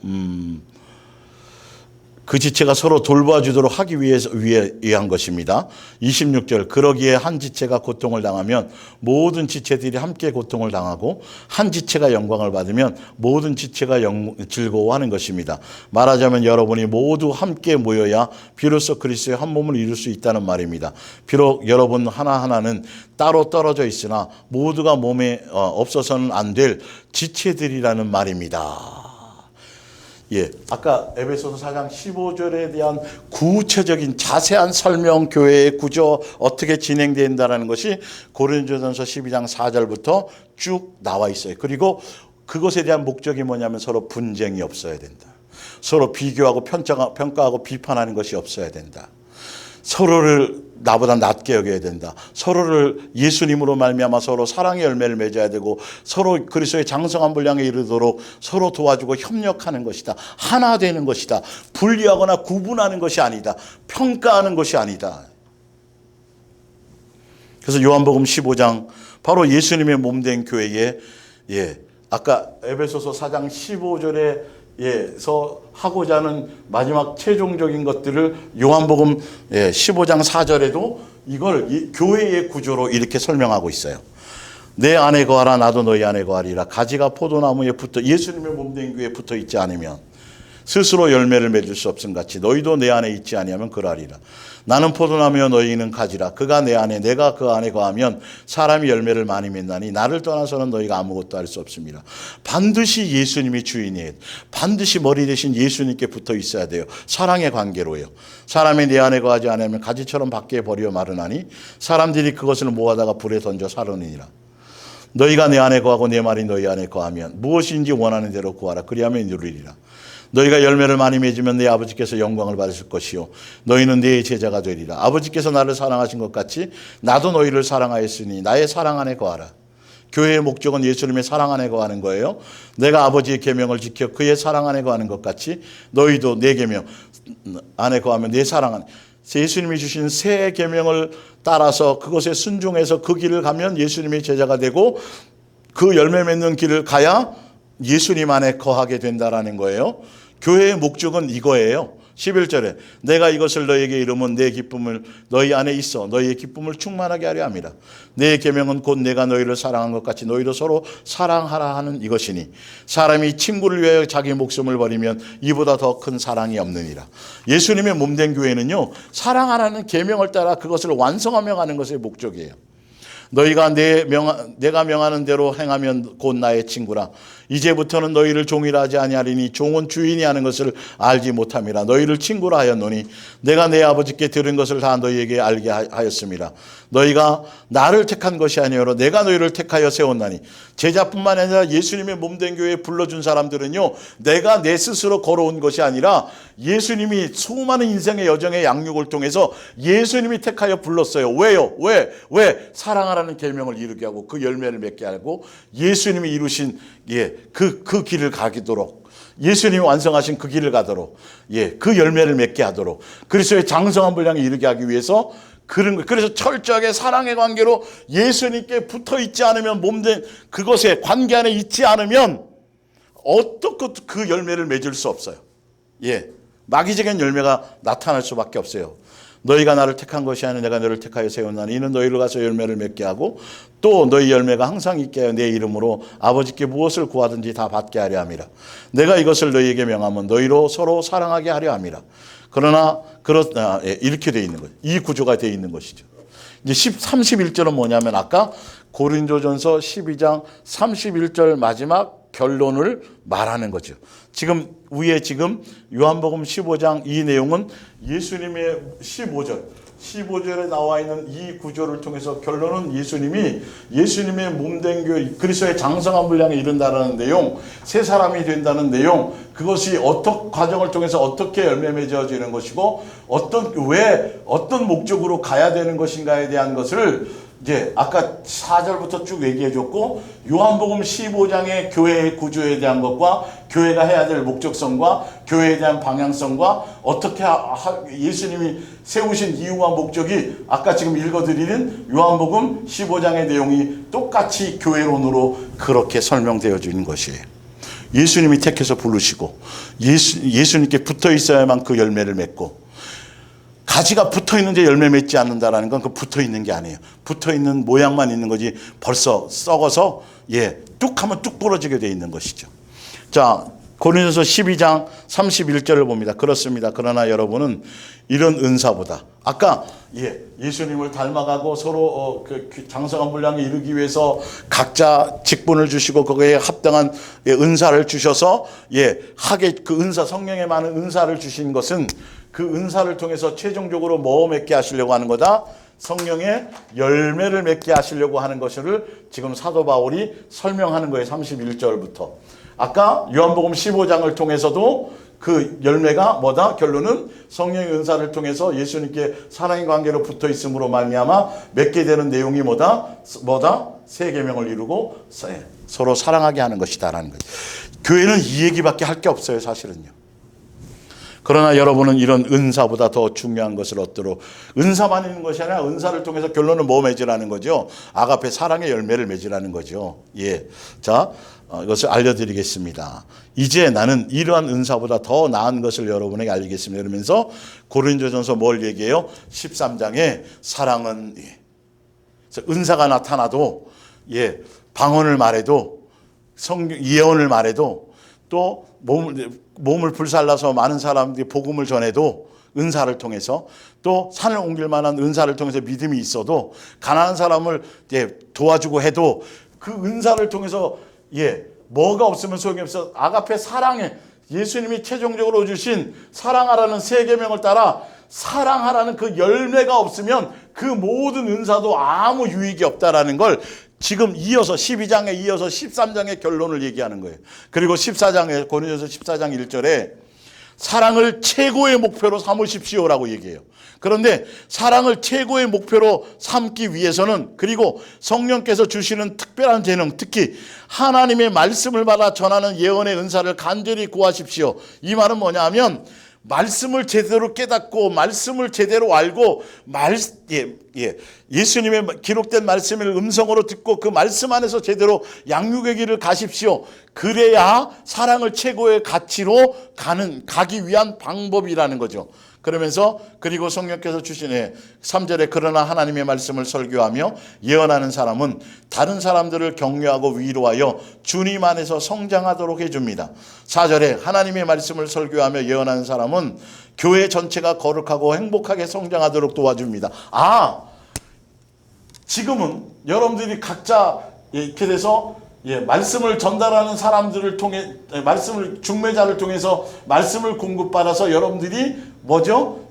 그 지체가 서로 돌봐주도록 하기 위한 것입니다. 26절 그러기에 한 지체가 고통을 당하면 모든 지체들이 함께 고통을 당하고 한 지체가 영광을 받으면 모든 지체가 즐거워하는 것입니다. 말하자면 여러분이 모두 함께 모여야 비로소 그리스도의 한 몸을 이룰 수 있다는 말입니다. 비록 여러분 하나하나는 따로 떨어져 있으나 모두가 몸에 없어서는 안 될 지체들이라는 말입니다. 예, 아까 에베소서 4장 15절에 대한 구체적인 자세한 설명, 교회의 구조 어떻게 진행된다는 것이 고린도전서 12장 4절부터 쭉 나와 있어요. 그리고 그것에 대한 목적이 뭐냐면 서로 분쟁이 없어야 된다. 서로 비교하고 평가하고 비판하는 것이 없어야 된다. 서로를 나보다 낮게 여겨야 된다. 서로를 예수님으로 말미암아 서로 사랑의 열매를 맺어야 되고 서로 그리스도의 장성한 분량에 이르도록 서로 도와주고 협력하는 것이다. 하나 되는 것이다. 분리하거나 구분하는 것이 아니다. 평가하는 것이 아니다. 그래서 요한복음 15장 바로 예수님의 몸된 교회에 아까 에베소서 4장 15절에 서 하고자 하는 마지막 최종적인 것들을 요한복음 15장 4절에도 이걸 교회의 구조로 이렇게 설명하고 있어요. 내 안에 거하라 나도 너희 안에 거하리라. 가지가 포도나무에 붙어 예수님의 몸된 교회에 붙어 있지 않으면 스스로 열매를 맺을 수 없음 같이 너희도 내 안에 있지 아니하면 그러하리라. 나는 포도나무여 너희는 가지라. 그가 내 안에 내가 그 안에 거하면 사람이 열매를 많이 맺나니 나를 떠나서는 너희가 아무것도 할 수 없습니다. 반드시 예수님이 주인이에요. 반드시 머리 대신 예수님께 붙어 있어야 돼요. 사랑의 관계로요. 사람이 내 안에 거하지 않으면 가지처럼 밖에 버려 마르나니 사람들이 그것을 모아다가 불에 던져 사르느니라. 너희가 내 안에 거하고 내 말이 너희 안에 거하면 무엇인지 원하는 대로 구하라. 그리하면 이루리라. 너희가 열매를 많이 맺으면 내 아버지께서 영광을 받으실 것이요 너희는 내 제자가 되리라. 아버지께서 나를 사랑하신 것 같이 나도 너희를 사랑하였으니 나의 사랑 안에 거하라. 교회의 목적은 예수님의 사랑 안에 거하는 거예요. 내가 아버지의 계명을 지켜 그의 사랑 안에 거하는 것 같이 너희도 내 계명 안에 거하면 내 사랑 안에. 예수님이 주신 새 계명을 따라서 그것에 순종해서 그 길을 가면 예수님의 제자가 되고 그 열매 맺는 길을 가야 예수님 안에 거하게 된다라는 거예요. 교회의 목적은 이거예요. 11절에 내가 이것을 너희에게 이루면 내 기쁨을 너희 안에 있어 너희의 기쁨을 충만하게 하려 함이라. 내 계명은 곧 내가 너희를 사랑한 것 같이 너희도 서로 사랑하라 하는 이것이니 사람이 친구를 위하여 자기 목숨을 버리면 이보다 더 큰 사랑이 없느니라. 예수님의 몸된 교회는요 사랑하라는 계명을 따라 그것을 완성하며 가는 것이 목적이에요. 너희가 내가 명하는 대로 행하면 곧 나의 친구라. 이제부터는 너희를 종이라 하지 아니하리니 종은 주인이 하는 것을 알지 못함이라. 너희를 친구라 하였노니 내가 내 아버지께 들은 것을 다 너희에게 알게 하였음이라. 너희가 나를 택한 것이 아니오라 내가 너희를 택하여 세웠나니. 제자뿐만 아니라 예수님의 몸된 교회에 불러준 사람들은요, 내가 내 스스로 걸어온 것이 아니라 예수님이 수많은 인생의 여정의 양육을 통해서 예수님이 택하여 불렀어요. 왜요? 왜? 사랑하라는 계명을 이루게 하고 그 열매를 맺게 하고 예수님이 이루신 그 길을 가기도록, 예수님이 완성하신 그 길을 가도록, 그 열매를 맺게 하도록, 그리스도의 장성한 분량에 이르게 하기 위해서 그런 거. 그래서 철저하게 사랑의 관계로 예수님께 붙어 있지 않으면, 몸된 그것에 관계 안에 있지 않으면 어떻게 그 열매를 맺을 수 없어요. 마귀적인 열매가 나타날 수밖에 없어요. 너희가 나를 택한 것이 아니라 내가 너를 택하여 세웠나니 이는 너희로 가서 열매를 맺게 하고 또 너희 열매가 항상 있게 하여 내 이름으로 아버지께 무엇을 구하든지 다 받게 하려 함이라. 내가 이것을 너희에게 명하면 너희로 서로 사랑하게 하려 함이라. 그러나 이렇게 돼 있는 거죠. 이 구조가 돼 있는 것이죠. 이제 31절은 뭐냐면 아까 고린도전서 12장 31절 마지막 결론을 말하는 거죠. 지금 위에 요한복음 15장 이 내용은 예수님의 15절에 나와 있는 이 구조를 통해서 결론은 예수님의 몸된 교회, 그리스도의 장성한 분량에 이른다라는 내용, 새 사람이 된다는 내용, 그것이 어떤 과정을 통해서 어떻게 열매 맺어지는 것이고 어떤 목적으로 가야 되는 것인가에 대한 것을 이제 아까 4절부터 쭉 얘기해 줬고, 요한복음 15장의 교회의 구조에 대한 것과 교회가 해야 될 목적성과 교회에 대한 방향성과 어떻게 예수님이 세우신 이유와 목적이 아까 지금 읽어드리는 요한복음 15장의 내용이 똑같이 교회론으로 그렇게 설명되어지는 것이에요. 예수님이 택해서 부르시고 예수님께 붙어 있어야만 그 열매를 맺고, 가지가 붙어 있는데 열매 맺지 않는다라는 건 그 붙어 있는 게 아니에요. 붙어 있는 모양만 있는 거지 벌써 썩어서 뚝 하면 뚝 부러지게 돼 있는 것이죠. 자, 고린도서 12장 31절을 봅니다. 그렇습니다. 그러나 여러분은 이런 은사보다, 아까 예수님을 닮아가고 서로 장성한 분량에 이르기 위해서 각자 직분을 주시고 거기에 합당한 은사를 주셔서 그 은사, 성령의 많은 은사를 주신 것은 그 은사를 통해서 최종적으로 뭐 맺게 하시려고 하는 거다? 성령의 열매를 맺게 하시려고 하는 것을 지금 사도 바울이 설명하는 거예요. 31절부터. 아까 요한복음 15장을 통해서도 그 열매가 뭐다? 결론은 성령의 은사를 통해서 예수님께 사랑의 관계로 붙어 있음으로 말미암아 맺게 되는 내용이 뭐다? 새 계명을 이루고 서로 사랑하게 하는 것이다라는 거죠. 교회는 이 얘기밖에 할 게 없어요, 사실은요. 그러나 여러분은 이런 은사보다 더 중요한 것을 얻도록, 은사만 있는 것이 아니라 은사를 통해서 결론은 뭐 맺으라는 거죠? 아가페 사랑의 열매를 맺으라는 거죠. 자, 이것을 알려드리겠습니다. 이제 나는 이러한 은사보다 더 나은 것을 여러분에게 알리겠습니다. 그러면서 고린도전서 뭘 얘기해요? 13장에 사랑은 은사가 나타나도 방언을 말해도 예언을 말해도 또 몸을 불살라서 많은 사람들이 복음을 전해도 은사를 통해서, 또 산을 옮길 만한 은사를 통해서 믿음이 있어도, 가난한 사람을 도와주고 해도 그 은사를 통해서 뭐가 없으면 소용이 없어. 아가페 사랑에 예수님이 최종적으로 주신 사랑하라는 새 계명을 따라 사랑하라는 그 열매가 없으면 그 모든 은사도 아무 유익이 없다라는 걸 지금 이어서 12장에 이어서 13장의 결론을 얘기하는 거예요. 그리고 14장에 고린도서 14장 1절에 사랑을 최고의 목표로 삼으십시오라고 얘기해요. 그런데 사랑을 최고의 목표로 삼기 위해서는, 그리고 성령께서 주시는 특별한 재능, 특히 하나님의 말씀을 받아 전하는 예언의 은사를 간절히 구하십시오. 이 말은 뭐냐 하면 말씀을 제대로 깨닫고 말씀을 제대로 알고 예수님의 기록된 말씀을 음성으로 듣고 그 말씀 안에서 제대로 양육의 길을 가십시오. 그래야 사랑을 최고의 가치로 가기 위한 방법이라는 거죠. 그러면서 그리고 성령께서 주신 3절에 그러나 하나님의 말씀을 설교하며 예언하는 사람은 다른 사람들을 격려하고 위로하여 주님 안에서 성장하도록 해줍니다. 4절에 하나님의 말씀을 설교하며 예언하는 사람은 교회 전체가 거룩하고 행복하게 성장하도록 도와줍니다. 지금은 여러분들이 각자 이렇게 돼서 말씀을 전달하는 사람들을 통해, 중매자를 통해서 말씀을 공급받아서 여러분들이 뭐죠?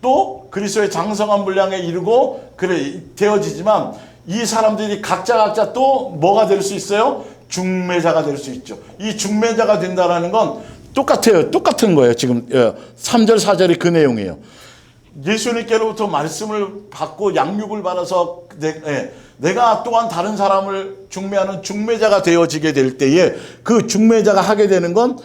또 그리스도의 장성한 분량에 이르고 그래 되어지지만 이 사람들이 각자 또 뭐가 될 수 있어요? 중매자가 될 수 있죠. 이 중매자가 된다라는 건 똑같아요. 똑같은 거예요. 지금 3절 4절이 그 내용이에요. 예수님께로부터 말씀을 받고 양육을 받아서 내가 또한 다른 사람을 중매하는 중매자가 되어지게 될 때에 그 중매자가 하게 되는 건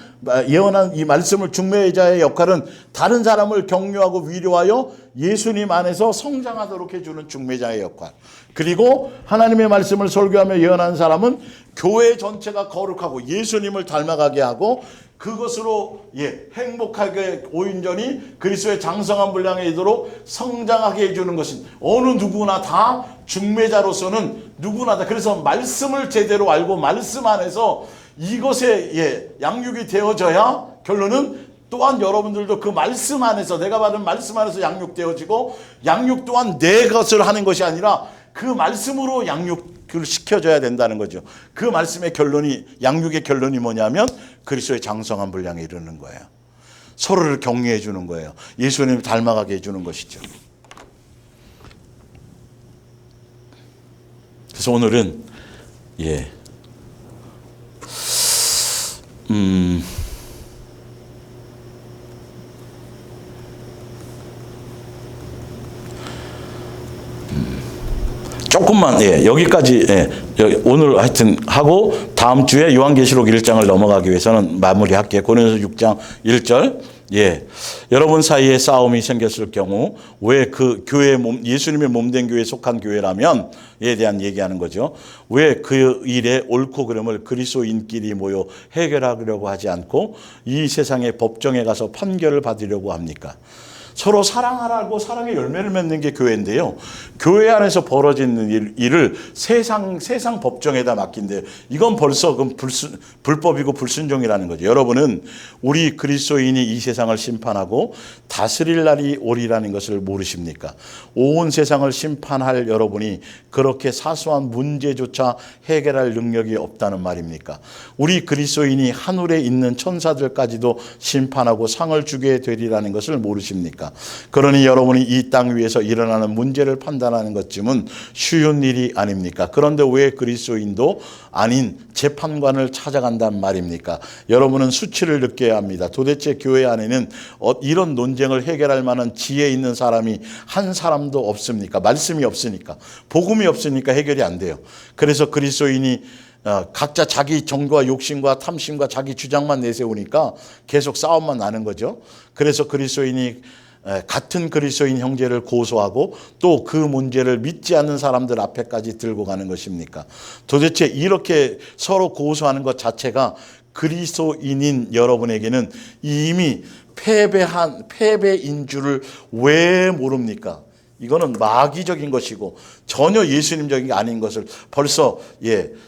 예언한 이 말씀을 중매자의 역할은 다른 사람을 격려하고 위로하여 예수님 안에서 성장하도록 해주는 중매자의 역할. 그리고 하나님의 말씀을 설교하며 예언하는 사람은 교회 전체가 거룩하고 예수님을 닮아가게 하고 그것으로 행복하게 온전히 그리스도의 장성한 분량에 이르도록 성장하게 해주는 것은 어느 누구나 다 중매자로서는 누구나 다. 그래서 말씀을 제대로 알고 말씀 안에서 이것에 양육이 되어져야 결론은 또한 여러분들도 그 말씀 안에서 내가 받은 말씀 안에서 양육되어지고 양육 또한 내 것을 하는 것이 아니라 그 말씀으로 양육을 시켜줘야 된다는 거죠. 그 말씀의 결론이 양육의 결론이 뭐냐면 그리스도의 장성한 분량에 이르는 거예요. 서로를 격려해 주는 거예요. 예수님을 닮아가게 해주는 것이죠. 그래서 오늘은 조금만 여기까지 오늘 하여튼 하고 다음 주에 요한계시록 1장을 넘어가기 위해서는 마무리할게요. 고린도서 6장 1절. 여러분 사이에 싸움이 생겼을 경우 왜 그 교회 예수님의 몸된 교회에 속한 교회라면 에 대한 얘기하는 거죠. 왜 그 일에 옳고 그름을 그리스도인끼리 모여 해결하려고 하지 않고 이 세상의 법정에 가서 판결을 받으려고 합니까? 서로 사랑하라고 사랑의 열매를 맺는 게 교회인데요. 교회 안에서 벌어지는 일을 세상 법정에다 맡긴대요. 이건 벌써 불법이고 불순종이라는 거죠. 여러분은 우리 그리스도인이 이 세상을 심판하고 다스릴 날이 오리라는 것을 모르십니까? 온 세상을 심판할 여러분이 그렇게 사소한 문제조차 해결할 능력이 없다는 말입니까? 우리 그리스도인이 하늘에 있는 천사들까지도 심판하고 상을 주게 되리라는 것을 모르십니까? 그러니 여러분이 이 땅 위에서 일어나는 문제를 판단하는 것쯤은 쉬운 일이 아닙니까? 그런데 왜 그리스도인도 아닌 재판관을 찾아간단 말입니까? 여러분은 수치를 느껴야 합니다. 도대체 교회 안에는 이런 논쟁을 해결할 만한 지혜 있는 사람이 한 사람도 없습니까? 말씀이 없으니까, 복음이 없으니까 해결이 안 돼요. 그래서 그리스도인이 각자 자기 정과 욕심과 탐심과 자기 주장만 내세우니까 계속 싸움만 나는 거죠. 그래서 그리스도인이 같은 그리스도인 형제를 고소하고 또 그 문제를 믿지 않는 사람들 앞에까지 들고 가는 것입니까? 도대체 이렇게 서로 고소하는 것 자체가 그리스도인인 여러분에게는 이미 패배인 줄을 왜 모릅니까? 이거는 마귀적인 것이고 전혀 예수님적인 게 아닌 것을 벌써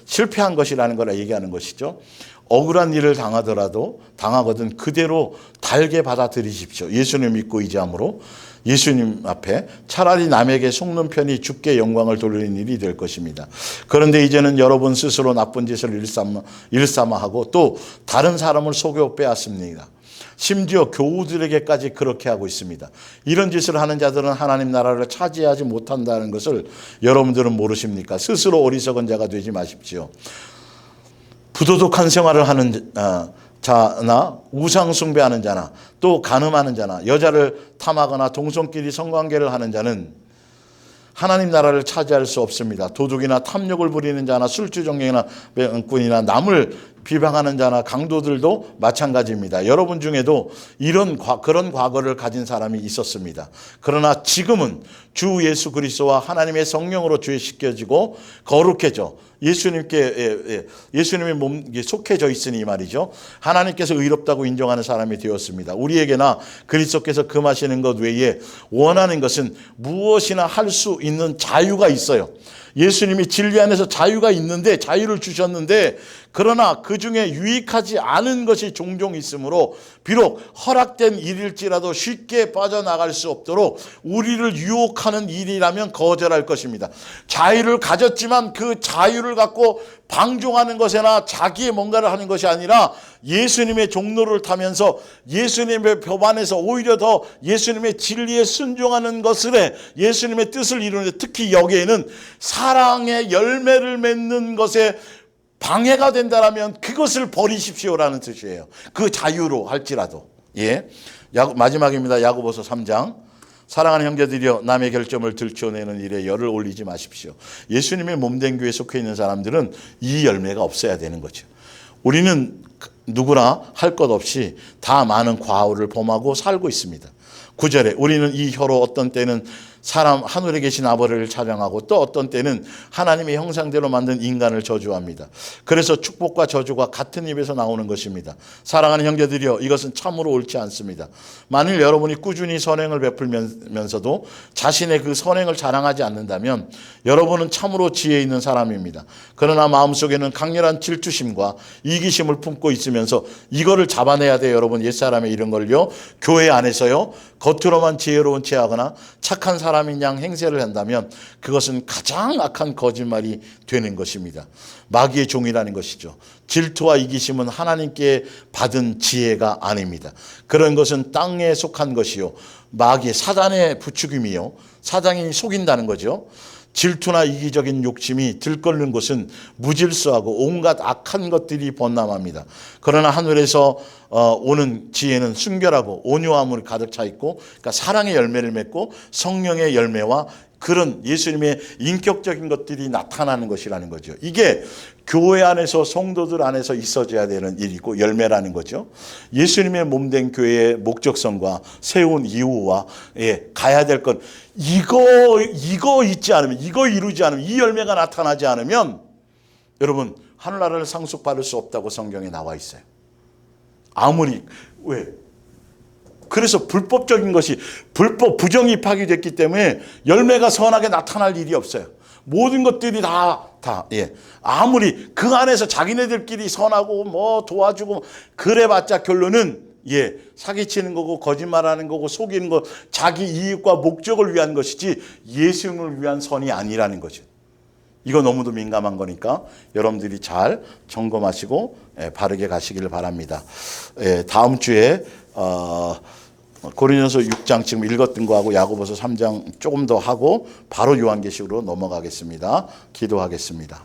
실패한 것이라는 걸 얘기하는 것이죠. 억울한 일을 당하거든 그대로 달게 받아들이십시오. 예수님 믿고 의지함으로 예수님 앞에 차라리 남에게 속는 편이 주께 영광을 돌리는 일이 될 것입니다. 그런데 이제는 여러분 스스로 나쁜 짓을 일삼아 하고 또 다른 사람을 속여 빼앗습니다. 심지어 교우들에게까지 그렇게 하고 있습니다. 이런 짓을 하는 자들은 하나님 나라를 차지하지 못한다는 것을 여러분들은 모르십니까? 스스로 어리석은 자가 되지 마십시오. 부도덕한 생활을 하는 자나 우상 숭배하는 자나 또 간음하는 자나 여자를 탐하거나 동성끼리 성관계를 하는 자는 하나님 나라를 차지할 수 없습니다. 도둑이나 탐욕을 부리는 자나 술주정령이나 꾼이나 남을 비방하는 자나 강도들도 마찬가지입니다. 여러분 중에도 그런 과거를 가진 사람이 있었습니다. 그러나 지금은 주 예수 그리스도와 하나님의 성령으로 죄씻겨지고 거룩해져 예수님의 몸에 속해져 있으니 말이죠. 하나님께서 의롭다고 인정하는 사람이 되었습니다. 우리에게나 그리스도께서 금하시는 것 외에 원하는 것은 무엇이나 할 수 있는 자유가 있어요. 예수님이 진리 안에서 자유가 있는데 자유를 주셨는데 그러나 그 그 중에 유익하지 않은 것이 종종 있으므로 비록 허락된 일일지라도 쉽게 빠져나갈 수 없도록 우리를 유혹하는 일이라면 거절할 것입니다. 자유를 가졌지만 그 자유를 갖고 방종하는 것이나 자기의 뭔가를 하는 것이 아니라 예수님의 종로를 타면서 예수님의 법 안에서 오히려 더 예수님의 진리에 순종하는 것을 해 예수님의 뜻을 이루는데, 특히 여기에는 사랑의 열매를 맺는 것에 방해가 된다라면 그것을 버리십시오라는 뜻이에요. 그 자유로 할지라도. 예. 마지막입니다. 야고보서 3장. 사랑하는 형제들이여, 남의 결점을 들춰내는 일에 열을 올리지 마십시오. 예수님의 몸된 교회에 속해 있는 사람들은 이 열매가 없어야 되는 거죠. 우리는 누구나 할 것 없이 다 많은 과오를 범하고 살고 있습니다. 9절에 우리는 이 혀로 어떤 때는 사람 하늘에 계신 아버지를 찬양하고 또 어떤 때는 하나님의 형상대로 만든 인간을 저주합니다. 그래서 축복과 저주가 같은 입에서 나오는 것입니다. 사랑하는 형제들이여, 이것은 참으로 옳지 않습니다. 만일 여러분이 꾸준히 선행을 베풀면서도 자신의 그 선행을 자랑하지 않는다면 여러분은 참으로 지혜 있는 사람입니다. 그러나 마음속에는 강렬한 질투심과 이기심을 품고 있으면서 이거를 잡아내야 돼요. 여러분, 옛사람의 이런 걸요, 교회 안에서요 겉으로만 지혜로운 체하거나 착한 사람인 양 행세를 한다면 그것은 가장 악한 거짓말이 되는 것입니다. 마귀의 종이라는 것이죠. 질투와 이기심은 하나님께 받은 지혜가 아닙니다. 그런 것은 땅에 속한 것이요, 마귀의 사단의 부추김이요, 사단이 속인다는 거죠. 질투나 이기적인 욕심이 들끓는 곳은 무질서하고 온갖 악한 것들이 번남합니다. 그러나 하늘에서 오는 지혜는 순결하고 온유함으로 가득 차 있고, 그러니까 사랑의 열매를 맺고 성령의 열매와 그런 예수님의 인격적인 것들이 나타나는 것이라는 거죠. 이게 교회 안에서 성도들 안에서 있어져야 되는 일이고 열매라는 거죠. 예수님의 몸된 교회의 목적성과 세운 이유와 가야 될 건 이거 있지 않으면, 이거 이루지 않으면, 이 열매가 나타나지 않으면 여러분 하늘나라를 상속받을 수 없다고 성경에 나와 있어요. 아무리 그래서 불법적인 것이 부정이 파기됐기 때문에 열매가 선하게 나타날 일이 없어요. 모든 것들이 아무리 그 안에서 자기네들끼리 선하고 뭐 도와주고 그래봤자 결론은 사기치는 거고 거짓말하는 거고 속이는 거, 자기 이익과 목적을 위한 것이지 예수님을 위한 선이 아니라는 거죠. 이거 너무도 민감한 거니까 여러분들이 잘 점검하시고 바르게 가시기를 바랍니다. 다음 주에 고린도서 6장 지금 읽었던 거하고 야고보서 3장 조금 더 하고 바로 요한계시록으로 넘어가겠습니다. 기도하겠습니다.